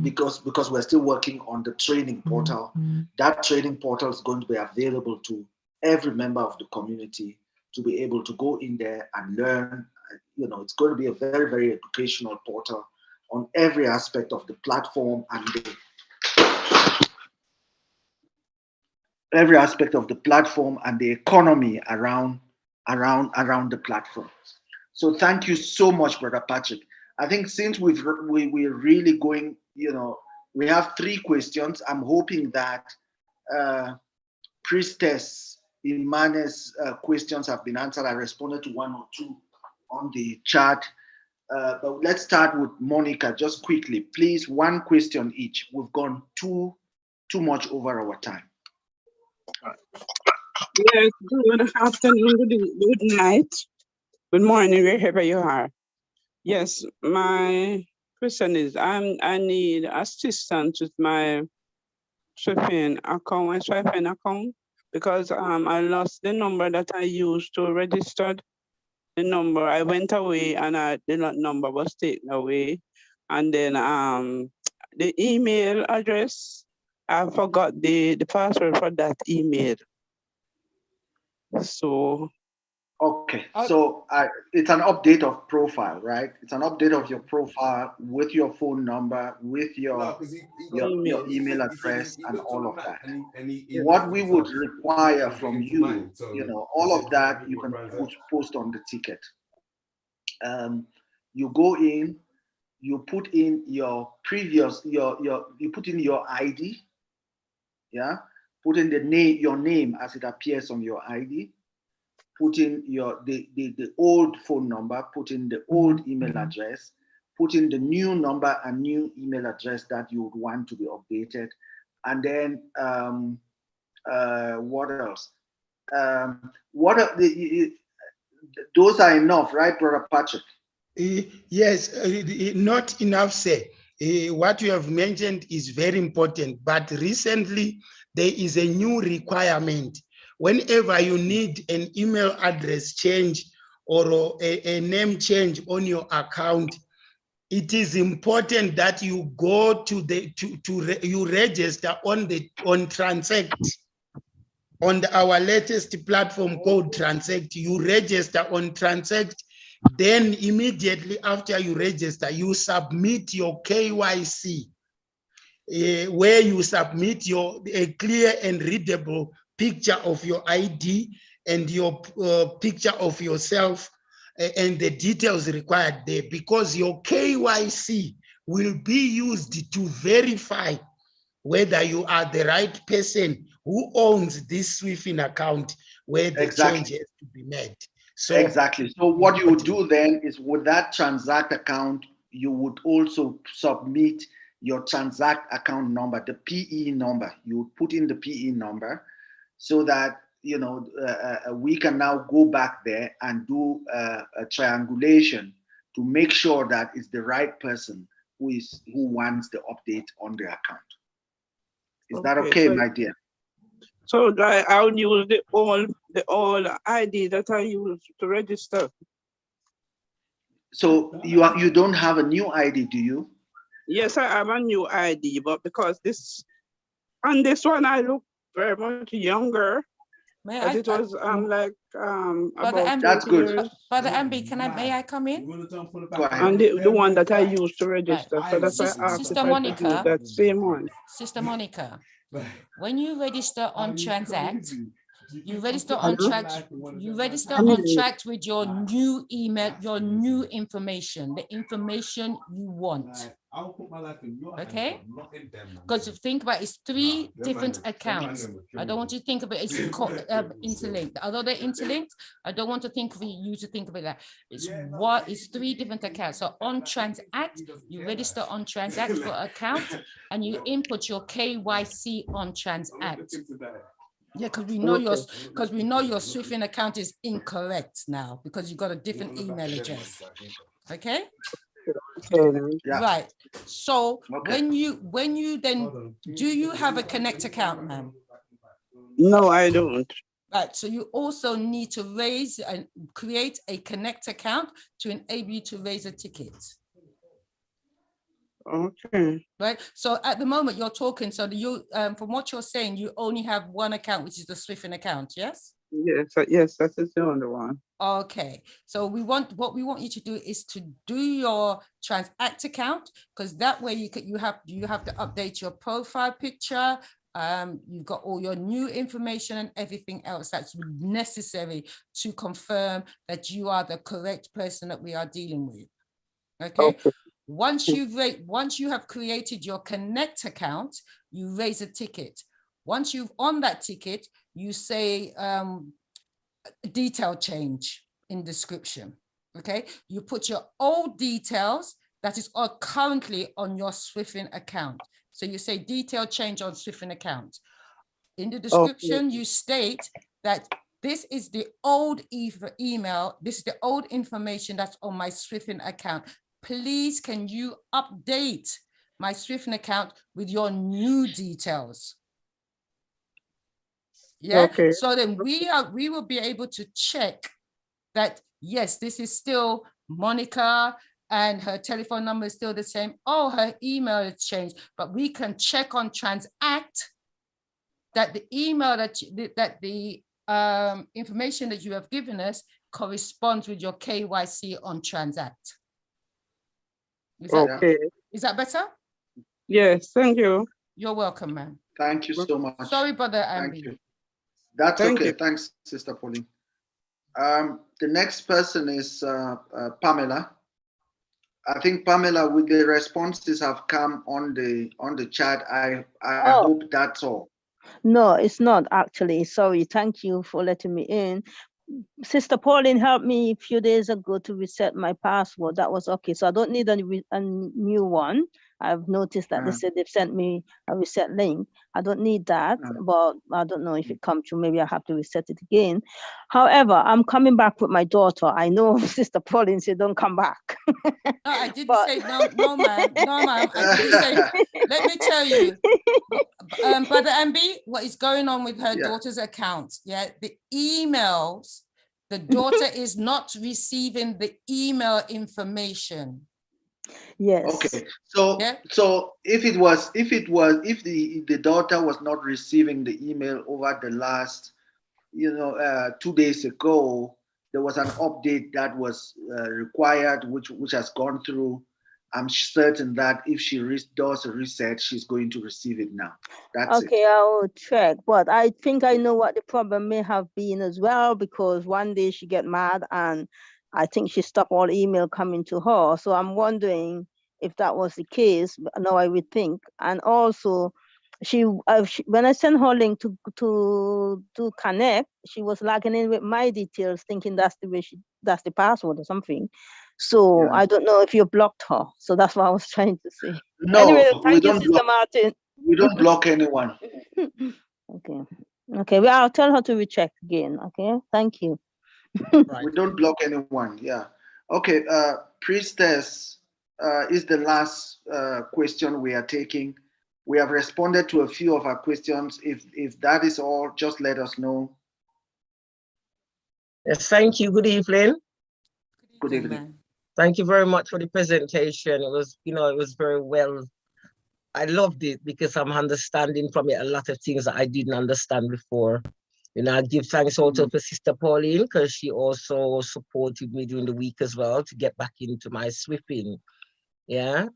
because we're still working on the training portal. That training portal is going to be available to every member of the community to be able to go in there and learn. You know, it's going to be a very educational portal on every aspect of the platform and the economy around the platform. So thank you so much, Brother Patrick. I think since we're really going, you know, we have 3 questions. I'm hoping that Priestess Imane's questions have been answered. I responded to 1 or 2 on the chat. But let's start with Monica, just quickly. Please, 1 question each. We've gone too much over our time. Yes, good afternoon, good night, good morning, wherever you are. Yes, my question is, I need assistance with my swiping account, because I lost the number that I used to register the number. I went away and the number was taken away. And then the email address, I forgot the password for that email. So okay, so it's an update of profile, right? It's an update of your profile with your phone number, with your email address and all of that. What we would require from you, you know, all of that you can post on the ticket. You go in, you put in your previous, you put in your ID, yeah? Put in your name as it appears on your ID. Put in the old phone number, put in the old email address, put in the new number and new email address that you would want to be updated. And then what else? Those are enough, right, Brother Patrick? Yes, not enough, say. What you have mentioned is very important, but recently there is a new requirement. Whenever you need an email address change or a name change on your account, it is important that you go to you register on Transact. on our latest platform called Transact. You register on Transact, then immediately after you register, you submit your KYC, where you submit a clear and readable picture of your ID and your picture of yourself and the details required there, because your KYC will be used to verify whether you are the right person who owns this Swifin account where the change has to be made. So exactly. So what you would do then is, with that Transact account, you would also submit your Transact account number, the PE number. You would put in the PE number so that, you know, we can now go back there and do a triangulation to make sure that it's the right person who wants the update on the account. Is that okay, so, my dear? So I'll use the old ID that I used to register. So you don't have a new ID, do you? Yes, I have a new ID, but because on this one I look very much younger. But it was like about that's good. Brother Ambi, may I come in? Go ahead. And the one that I used to register, so that's why I asked Sister if Monica, I could use that same one. Sister Monica, when you register on Transact, you register on Transact with your new email, your new information, the information you want. Okay? Because you think about it's 3 different accounts. I don't want you to think of it as interlinked. Although they're interlinked, I don't want to think of you to think of it like it's 3 different accounts. So on Transact, you register on Transact for an account and you input your KYC on Transact. Yeah, because we know your Swifin account is incorrect now because you got a different email address. Okay. Yeah. Right. So when you then, do you have a Connect account, ma'am? No, I don't. Right. So you also need to raise and create a Connect account to enable you to raise a ticket. Okay. Right. So at the moment you're talking, so you from what you're saying, you only have one account, which is the Swifin account, yes? Yes, that is the only one. Okay, so what we want you to do is to do your Transact account, because that way you have to update your profile picture. You've got all your new information and everything else that's necessary to confirm that you are the correct person that we are dealing with. Okay. Once you have created your Connect account, you raise a ticket. Once you've on that ticket, you say detail change in description. Okay, you put your old details that is currently on your Swifin account. So you say detail change on Swifin account. In the description, you state that this is the old email, this is the old information that's on my Swifin account. Please, can you update my Swifin account with your new details? Yeah. Okay. So then we will be able to check that, yes, this is still Monica and her telephone number is still the same. Oh, her email has changed, but we can check on Transact that the email that the information that you have given us corresponds with your KYC on Transact. Is that better? Yes, thank you. You're welcome, ma'am. Thank you so much. Sorry, Brother Ambi. Thank you. That's okay. Thanks, Sister Pauline. The next person is Pamela. I think Pamela, with the responses have come on the chat. I hope that's all. No, it's not actually. Sorry. Thank you for letting me in. Sister Pauline helped me a few days ago to reset my password. That was okay. So I don't need a new one. I've noticed that they said they've sent me a reset link. I don't need that, but I don't know if it comes through. Maybe I have to reset it again. However, I'm coming back with my daughter. I know Sister Pauline said don't come back. No, I didn't say no, ma'am. No, ma'am. I didn't say. Let me tell you, Brother Ambi, what is going on with her daughter's account? Yeah, the emails. The daughter is not receiving the email information. Yes. Okay. So Yeah. so if the daughter was not receiving the email over the last 2 days ago, there was an update that was required, which has gone through. I'm certain that if she does a reset, she's going to receive it now. That's Okay, I will check, but I think I know what the problem may have been as well, because one day she get mad and I think she stopped all email coming to her. So I'm wondering if that was the case. But now I would think, and also she when I sent her link to connect, she was logging in with my details, thinking that's the password or something. So Yeah. I don't know if you blocked her. So that's what I was trying to say. No, Anyway, we thank you, don't Sister block. Martin. We don't block anyone. Okay. Okay. Well, I'll tell her to recheck again. Okay. Thank you. Right. We don't block anyone. Yeah. Okay. Priestess is the last question we are taking. We have responded to a few of our questions. If that is all, just let us know. Yes, thank you. Good evening. Good evening. Man. Thank you very much for the presentation. It was, it was very well. I loved it because I'm understanding from it a lot of things that I didn't understand before. I give thanks also to Sister Pauline, because she also supported me during the week as well to get back into my sweeping. Yeah.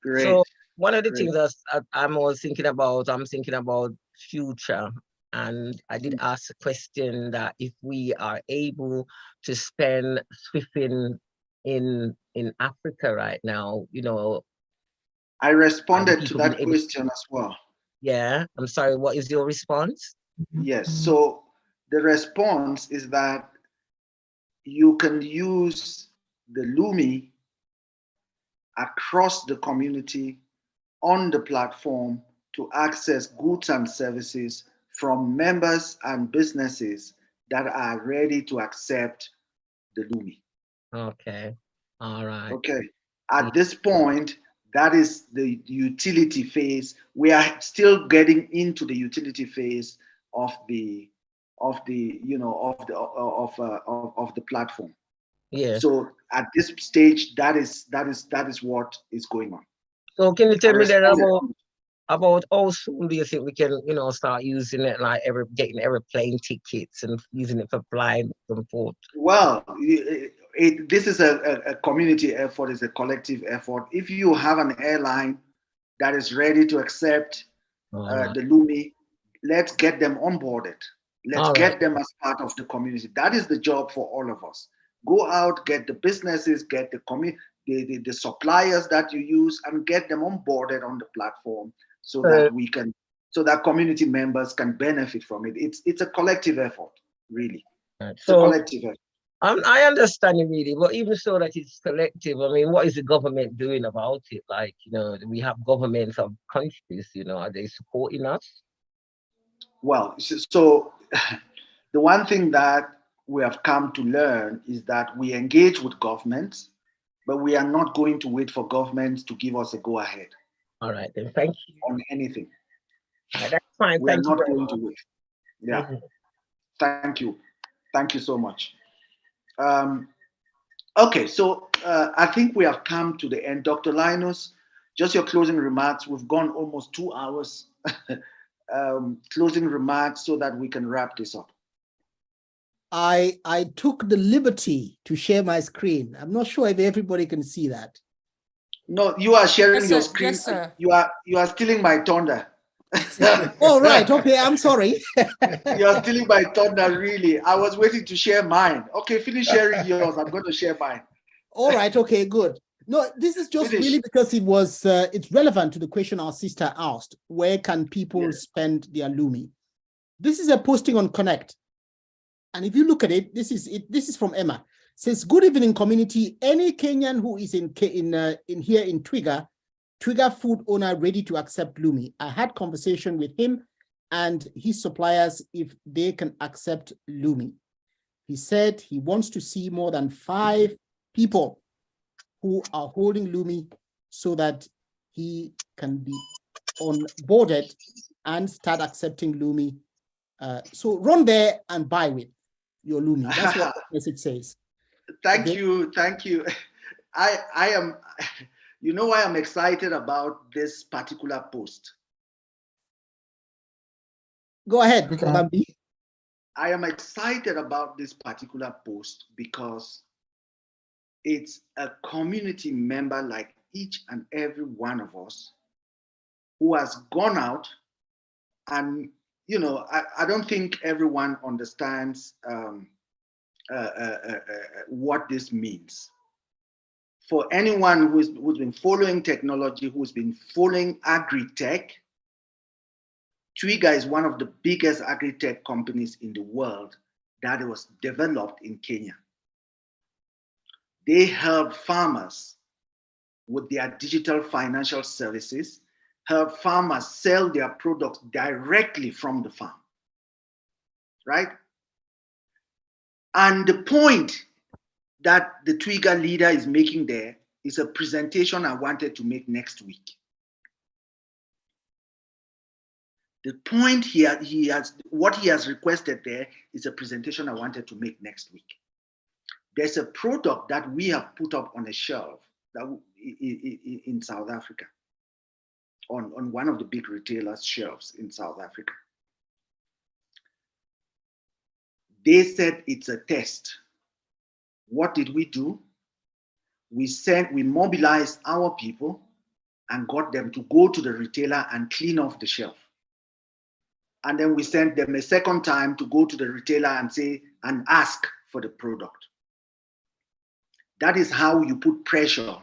Great. So one of the Great. things that I'm always thinking about future. And I did ask a question that if we are able to spend sweeping in Africa right now, I responded to that question as well. Yeah, I'm sorry, what is your response? Yes, so the response is that you can use the Lumi across the community on the platform to access goods and services from members and businesses that are ready to accept the Lumi. Okay, all right. Okay, at this point, that is the utility phase. We are still getting into the utility phase of the platform. Yeah. So at this stage, that is what is going on. So can you tell me then about how soon do you think we can, start using it, like getting airplane tickets and using it for flying and forth? Well, this is a community effort, it's a collective effort. If you have an airline that is ready to accept the Lumi, let's get them onboarded. Let's get them as part of the community. That is the job for all of us. Go out, get the businesses, get the suppliers that you use, and get them onboarded on the platform so that community members can benefit from it. It's a collective effort, really. It's a collective effort. I understand it really, but even so that it's collective, I mean, what is the government doing about it? Like, we have governments of countries, are they supporting us? Well, so the one thing that we have come to learn is that we engage with governments, but we are not going to wait for governments to give us a go ahead. All right, then thank you. On anything. That's fine. We are not going to wait. Yeah. Thank you. Thank you so much. Okay, so I think we have come to the end. Dr. Linus, just your closing remarks. We've gone almost 2 hours. Closing remarks so that we can wrap this up. I took the liberty to share my screen. I'm not sure if everybody can see that. No, you are sharing your screen. Yes, sir. You are stealing my thunder. Oh, right. Okay, I'm sorry. You're stealing my thunder, really. I was waiting to share mine. Okay, finish sharing yours. I'm going to share mine. All right. Okay, good. No, this is just really because it's relevant to the question our sister asked. Where can people spend their Lumi? This is a posting on Connect. And if you look at it, this is from Emma. It says, good evening, community. Any Kenyan who is in here in Twiga food owner ready to accept Lumi. I had conversation with him and his suppliers if they can accept Lumi. He said he wants to see more than 5 people who are holding Lumi so that he can be onboarded and start accepting Lumi. So run there and buy with your Lumi. That's what the message says. Thank you. I am, You know why I'm excited about this particular post? Go ahead, Madam B. I am excited about this particular post because it's a community member like each and every one of us who has gone out and, you know, I don't think everyone understands what this means. For anyone who's been following technology, who's been following agri-tech, Twiga is one of the biggest agri-tech companies in the world that was developed in Kenya. They help farmers with their digital financial services, help farmers sell their products directly from the farm, right? And the point that the Twiga leader is making there is a presentation I wanted to make next week. The point what he has requested there is a presentation I wanted to make next week. There's a product that we have put up on a shelf that in South Africa, on one of the big retailers' shelves in South Africa. They said it's a test. What did we do? We mobilized our people and got them to go to the retailer and clean off the shelf. And then we sent them a second time to go to the retailer and ask for the product. That is how you put pressure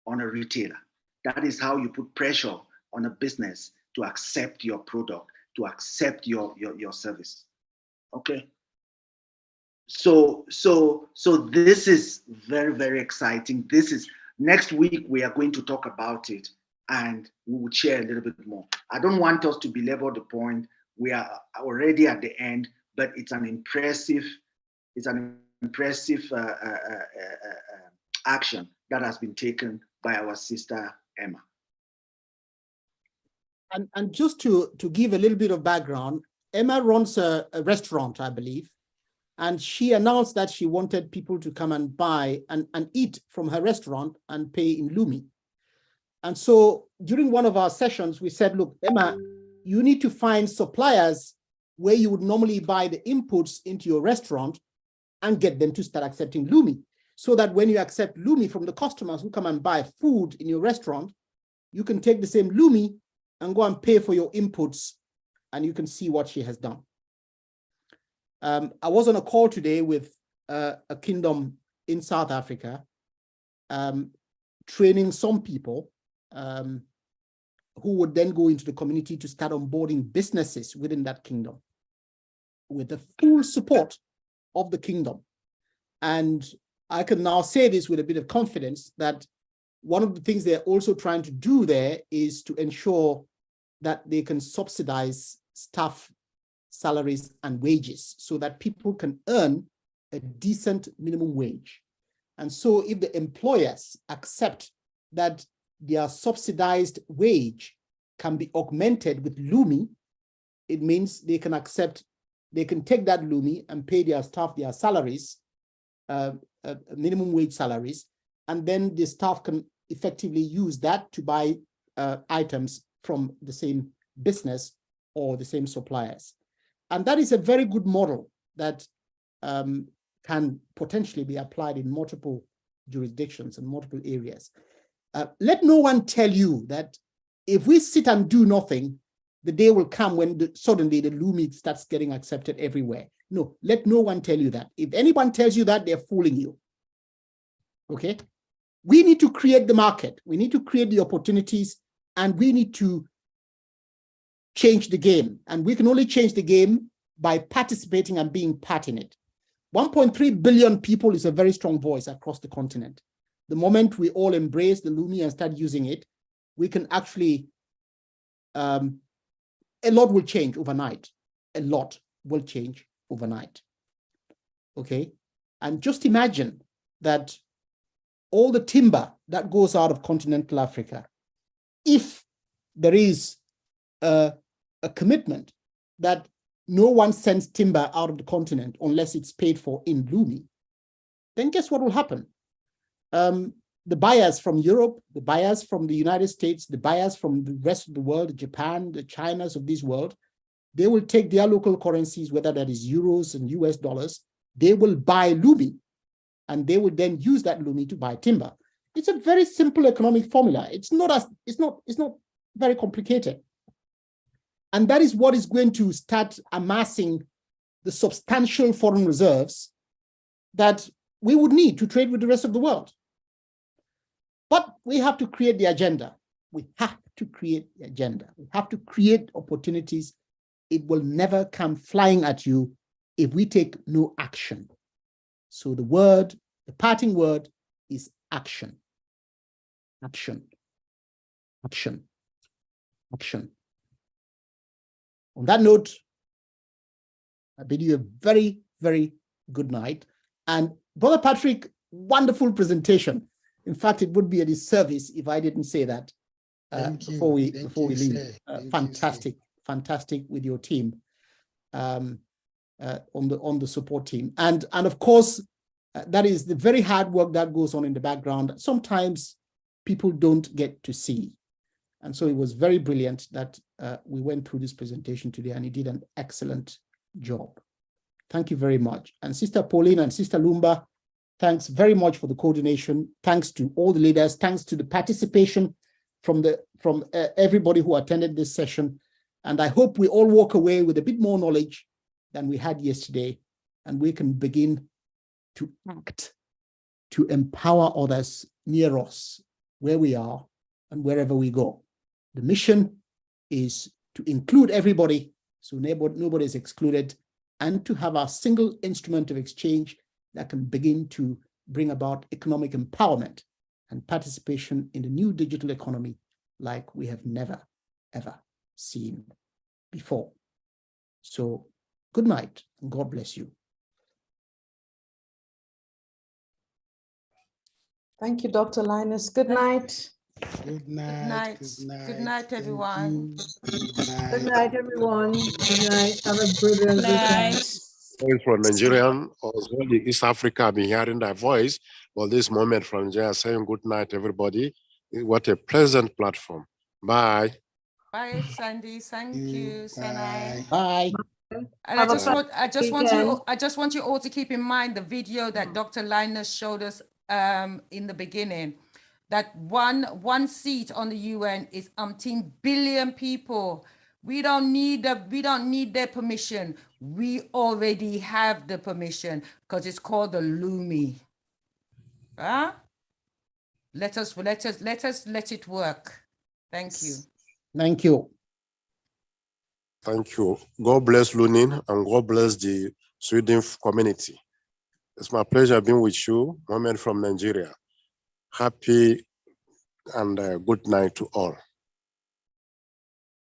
on a retailer. That is how you put pressure on a business to accept your product, to accept your service. Okay. So this is very, very exciting. Next week, we are going to talk about it and we will share a little bit more. I don't want us to belabor the point. We are already at the end, but it's an impressive action that has been taken by our sister Emma. And just to give a little bit of background, Emma runs a restaurant, I believe, and she announced that she wanted people to come and buy and eat from her restaurant and pay in Lumi. And so during one of our sessions, we said, look, Emma, you need to find suppliers where you would normally buy the inputs into your restaurant and get them to start accepting Lumi, so that when you accept Lumi from the customers who come and buy food in your restaurant, you can take the same Lumi and go and pay for your inputs, and you can see what she has done. I was on a call today with a kingdom in South Africa, training some people who would then go into the community to start onboarding businesses within that kingdom with the full support of the kingdom. And I can now say this with a bit of confidence that one of the things they're also trying to do there is to ensure that they can subsidize staff salaries and wages so that people can earn a decent minimum wage. And so if the employers accept that their subsidized wage can be augmented with Lumi, it means they can take that Lumi and pay their staff their salaries, minimum wage salaries, and then the staff can effectively use that to buy items from the same business or the same suppliers. And that is a very good model that can potentially be applied in multiple jurisdictions and multiple areas. Let no one tell you that if we sit and do nothing, the day will come when suddenly the Lumi starts getting accepted everywhere. No, let no one tell you that. If anyone tells you that, they're fooling you. Okay? We need to create the market. We need to create the opportunities, and we need to change the game. And we can only change the game by participating and being part in it. 1.3 billion people is a very strong voice across the continent. The moment we all embrace the Lumi and start using it, we can actually, a lot will change overnight. A lot will change overnight. Okay? And just imagine that all the timber that goes out of continental Africa, if there is a commitment that no one sends timber out of the continent unless it's paid for in Lumi, then guess what will happen? the buyers from Europe, the buyers from the United States, the buyers from the rest of the world, Japan, the Chinas of this world, they will take their local currencies, whether that is euros and US dollars, they will buy lumi, and they will then use that lumi to buy timber. It's a very simple economic formula. It's not very complicated. And that is what is going to start amassing the substantial foreign reserves that we would need to trade with the rest of the world. But we have to create the agenda. We have to create the agenda. We have to create opportunities. It will never come flying at you if we take no action. So the parting word is action. Action. Action. Action. On that note, I bid you a very, very good night. And Brother Patrick, wonderful presentation. In fact, it would be a disservice if I didn't say that before we leave. Fantastic with your team on the support team, and of course that is the very hard work that goes on in the background. Sometimes people don't get to see, and so it was very brilliant that we went through this presentation today, and he did an excellent job. Thank you very much. And Sister Pauline and Sister Lumba, thanks very much for the coordination. Thanks to all the leaders. Thanks to the participation from everybody who attended this session. And I hope we all walk away with a bit more knowledge than we had yesterday, and we can begin to act, to empower others near us, where we are and wherever we go. The mission is to include everybody, so nobody is excluded, and to have a single instrument of exchange that can begin to bring about economic empowerment and participation in the new digital economy like we have never, ever seen before. So good night and God bless you. Thank you, Dr. Linus. Good night. Good night. Good night, everyone. Good night, everyone. Good night. Have a brilliant weekend. From Nigerian, as well in East Africa, I've been hearing that voice. Well, this moment from Nigeria saying good night, everybody. What a pleasant platform. Bye. Bye, Sandy. Thank you, Sanai. Bye. And I just want you all to keep in mind the video that Dr. Linus showed us in the beginning. That one seat on the UN is umpteen billion people. We don't need their permission. We already have the permission because it's called the Lumi. Huh? Let it work. Thank you. Thank you. Thank you. God bless Lunin and God bless the Sweden community. It's my pleasure being with you, Mohammed from Nigeria. Happy and good night to all.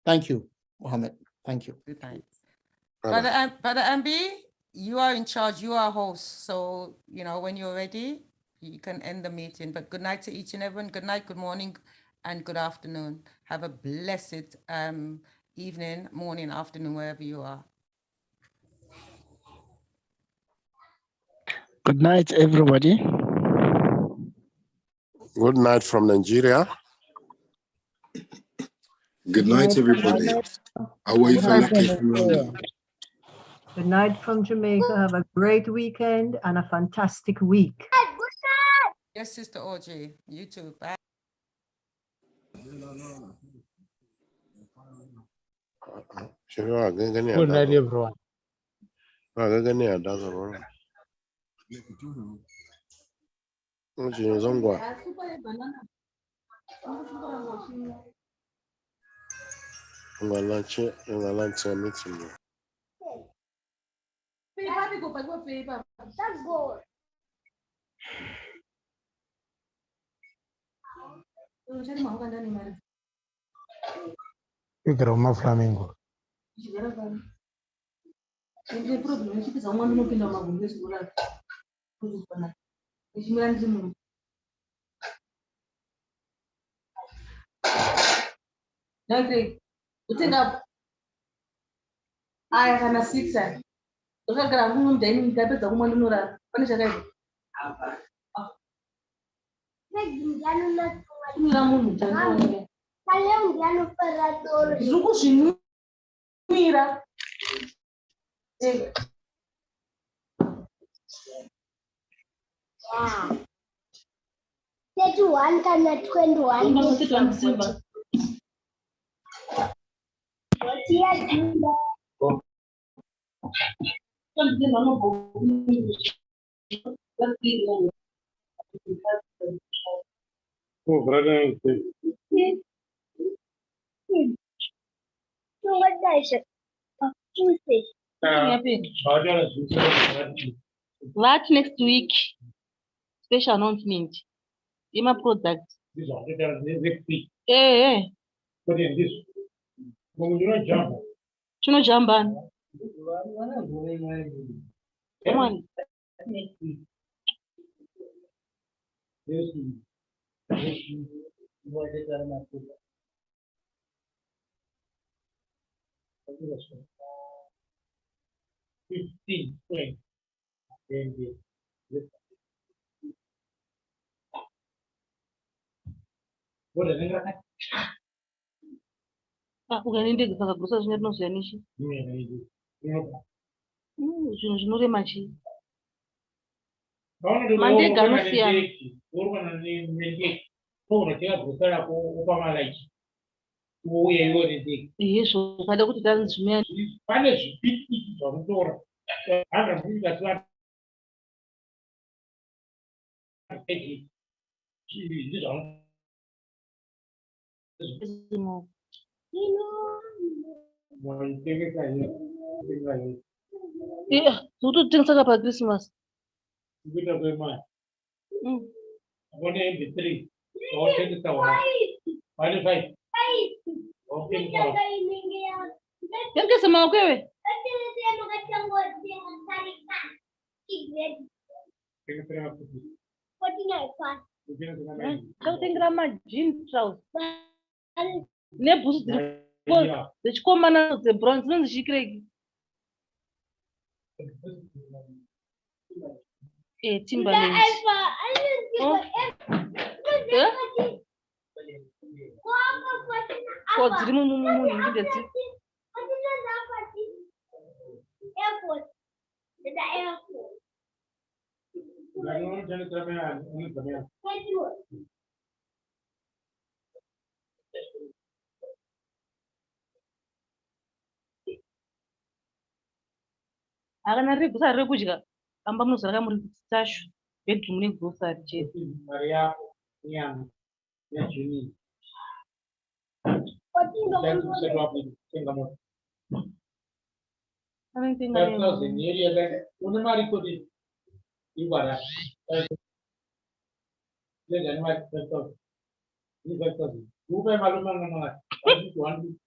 Thank you, Mohammed. Thank you. Good night. Brother Ambi, you are in charge. You are host. So, when you're ready, you can end the meeting. But good night to each and everyone. Good night, good morning, and good afternoon. Have a blessed evening, morning, afternoon, wherever you are. Good night, everybody. Good night from Nigeria. Good night, everybody. Good night from Jamaica. Have a great weekend and a fantastic week. Yes, Sister Audrey. You too. Bye. Good night, everyone. Uma Flamengo. Oh, brother. What next week? Special announcement. Ima product. This one, next week. Eh. But in this, when you don't jump. Chuno jamban. Come on. Next week. This week. This week. What is that? 15, 20. What is it? Ukaende kusakagusa zvine tinoziyanishi. Zvinhu zvinorema chii? Mandega anosiyana. Izvo ukada kuti tanzvimira. Pane zvipiti zvamutora. Tototengesa pa Christmas. Kuita kwemari. One MP3. Tengesa one. One 5. Tengesa maoko iwe. Tengera majini trousers. Nebhusi dzichikomana dzebrown dzinonzi chikireki. Timberland. Ko dziri mumunhu ndedzi. Akana riri gusa riri kudya amba munozara muri tashu bedroom ne grocery chete. Mari yako nyama ya juni. Una mari kodi ibara. Le mari kodi. Ni kodi. Rupa malum mana. One.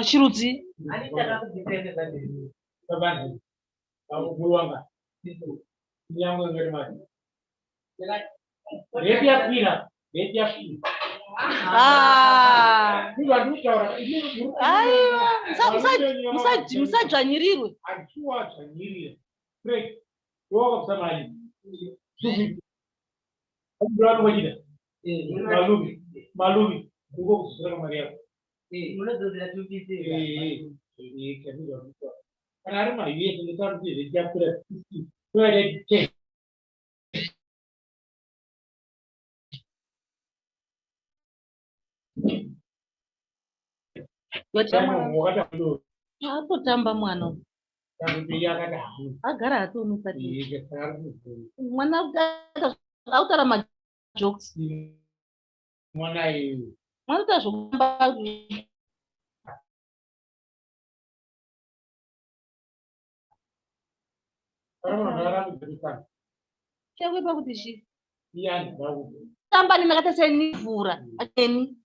Chirudzi. Musadzvanyirirwe. Malumi. Ugo kusura Maria. Karena mah iya kita di jam berapa? Tuh ada cek. Atotamba mwana. Agara atonukati. Mwana autara majokes. Mwana iyo. Mwana utazvokamba. Chakwe pakuti shi. Tamba ninakata mvura. Ateni.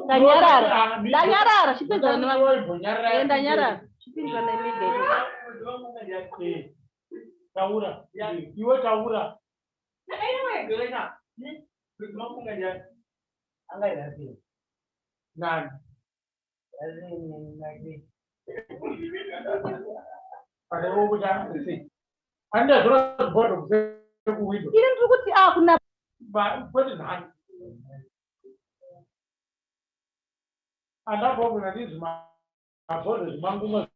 Danyarara. Danyarara. Shipinza ni wapi? Danyarara. Shipinza na imige. Taura. Iwe taura. Anyway, gelena. Mafunga ja. Angai nasi. Nan. Ada ubu jangan sih. Anda terus bodoh itu. Ini tuh kuti aku na. Ba, betul kan? Anda bawa nanti semua bodoh, manggung mas.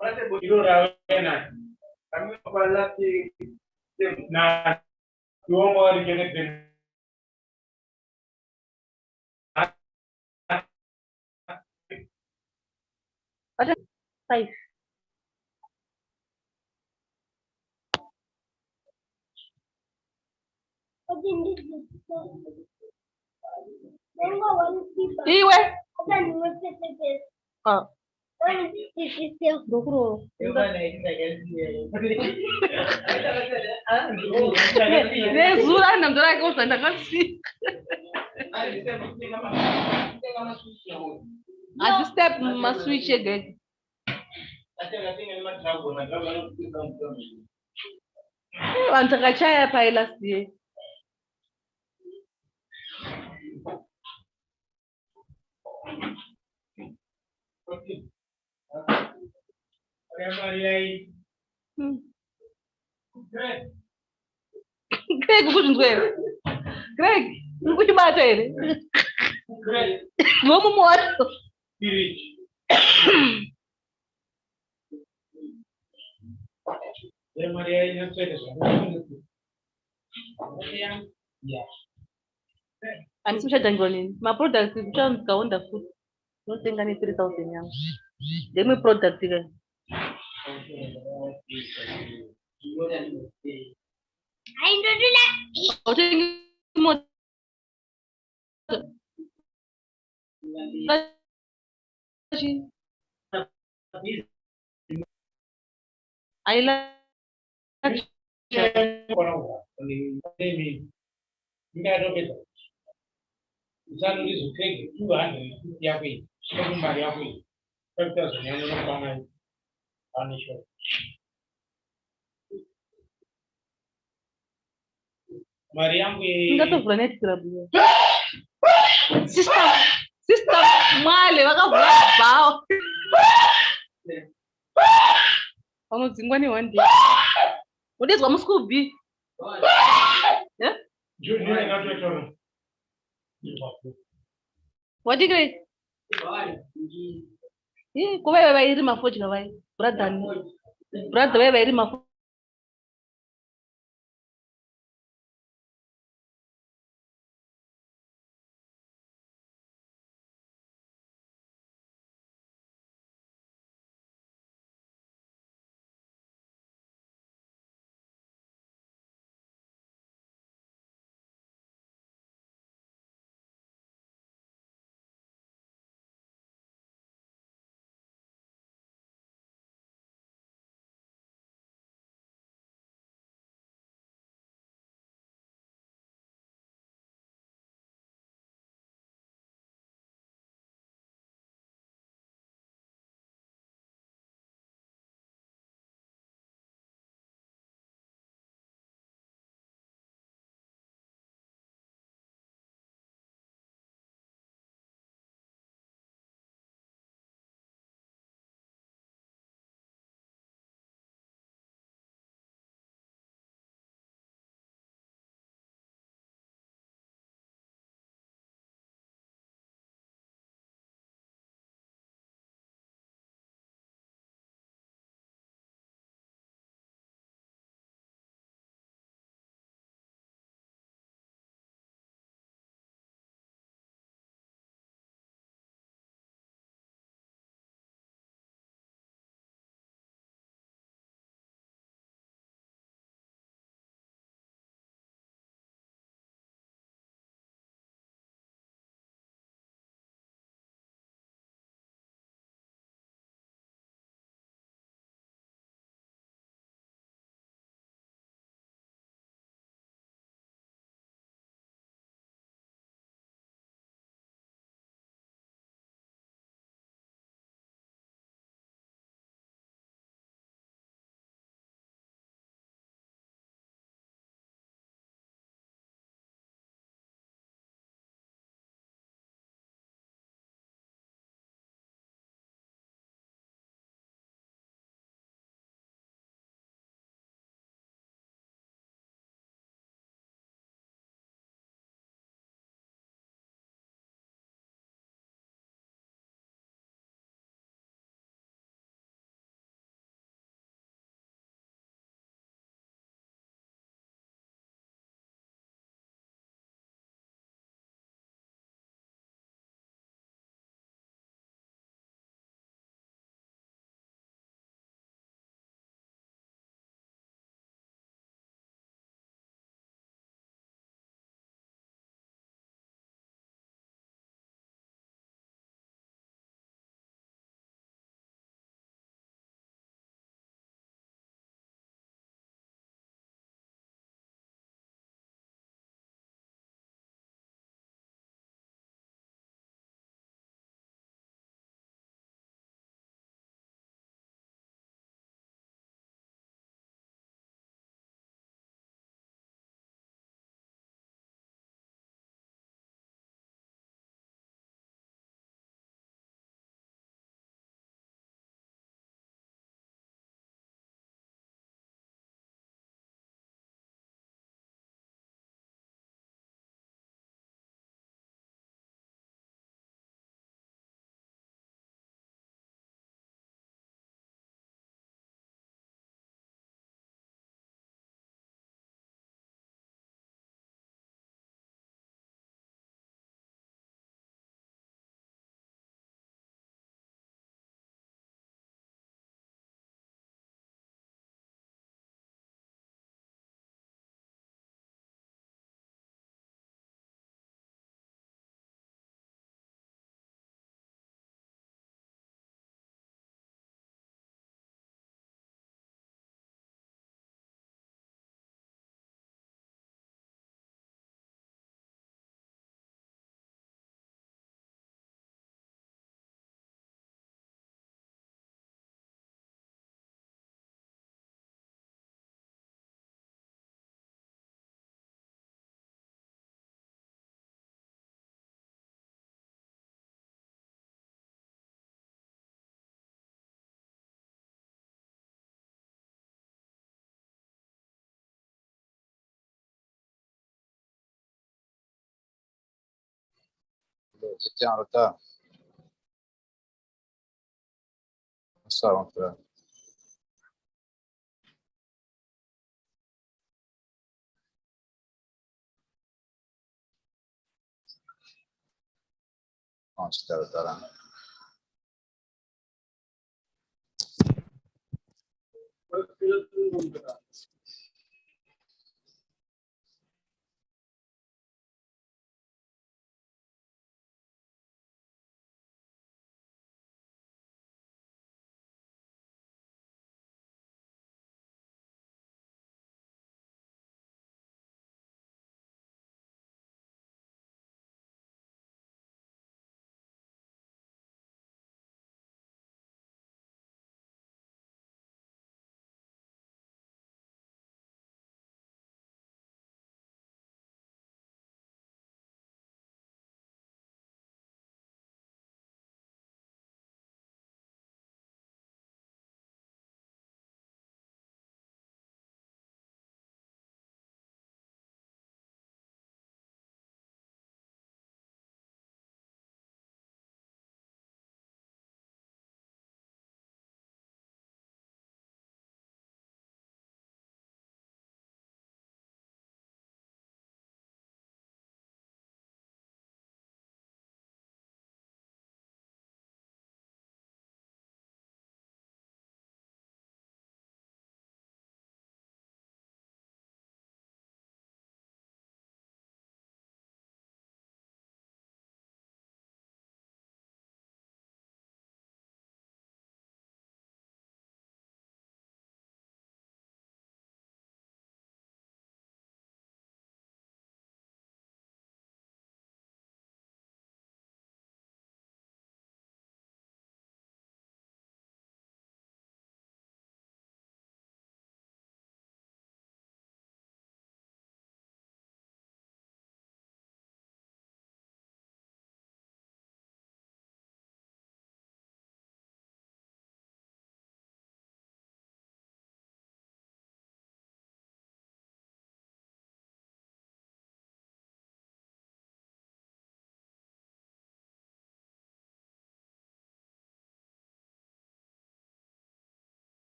Pasti begitu rawan. Kami kepala si nah dua mau dikirim. Ada 5. Iwe. Ah. Dokro. Zura namdora ko sana kasi. Adi step maswitch again. Antakachaya pa last year. Greg, Greg, ukuti bata ere. Greg, vamos moto. And such a dangling. My product is just go on the food. Don't think I need 3,000 young. They may product again. I think more. I like. Misalnya di suke tuan ya kui, sebelum Maria kui, kerja senyum untuk panai, panisho. Maria kui. Enggak tuh planet kerabu. Sister, male, baka bau. Kamu zingwani wandi. Udah kamu Scooby. Ya? Jujur nggak cocok. What did you say? Come here, baby. My phone, brother. Brother, baby, my phone.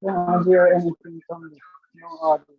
Cannot hear anything from you. No audio.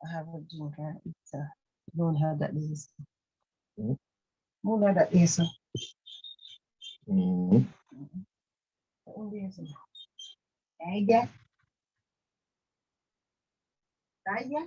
I have a drink. It's don't have that is. Don't have that is. Kaya. Kaya.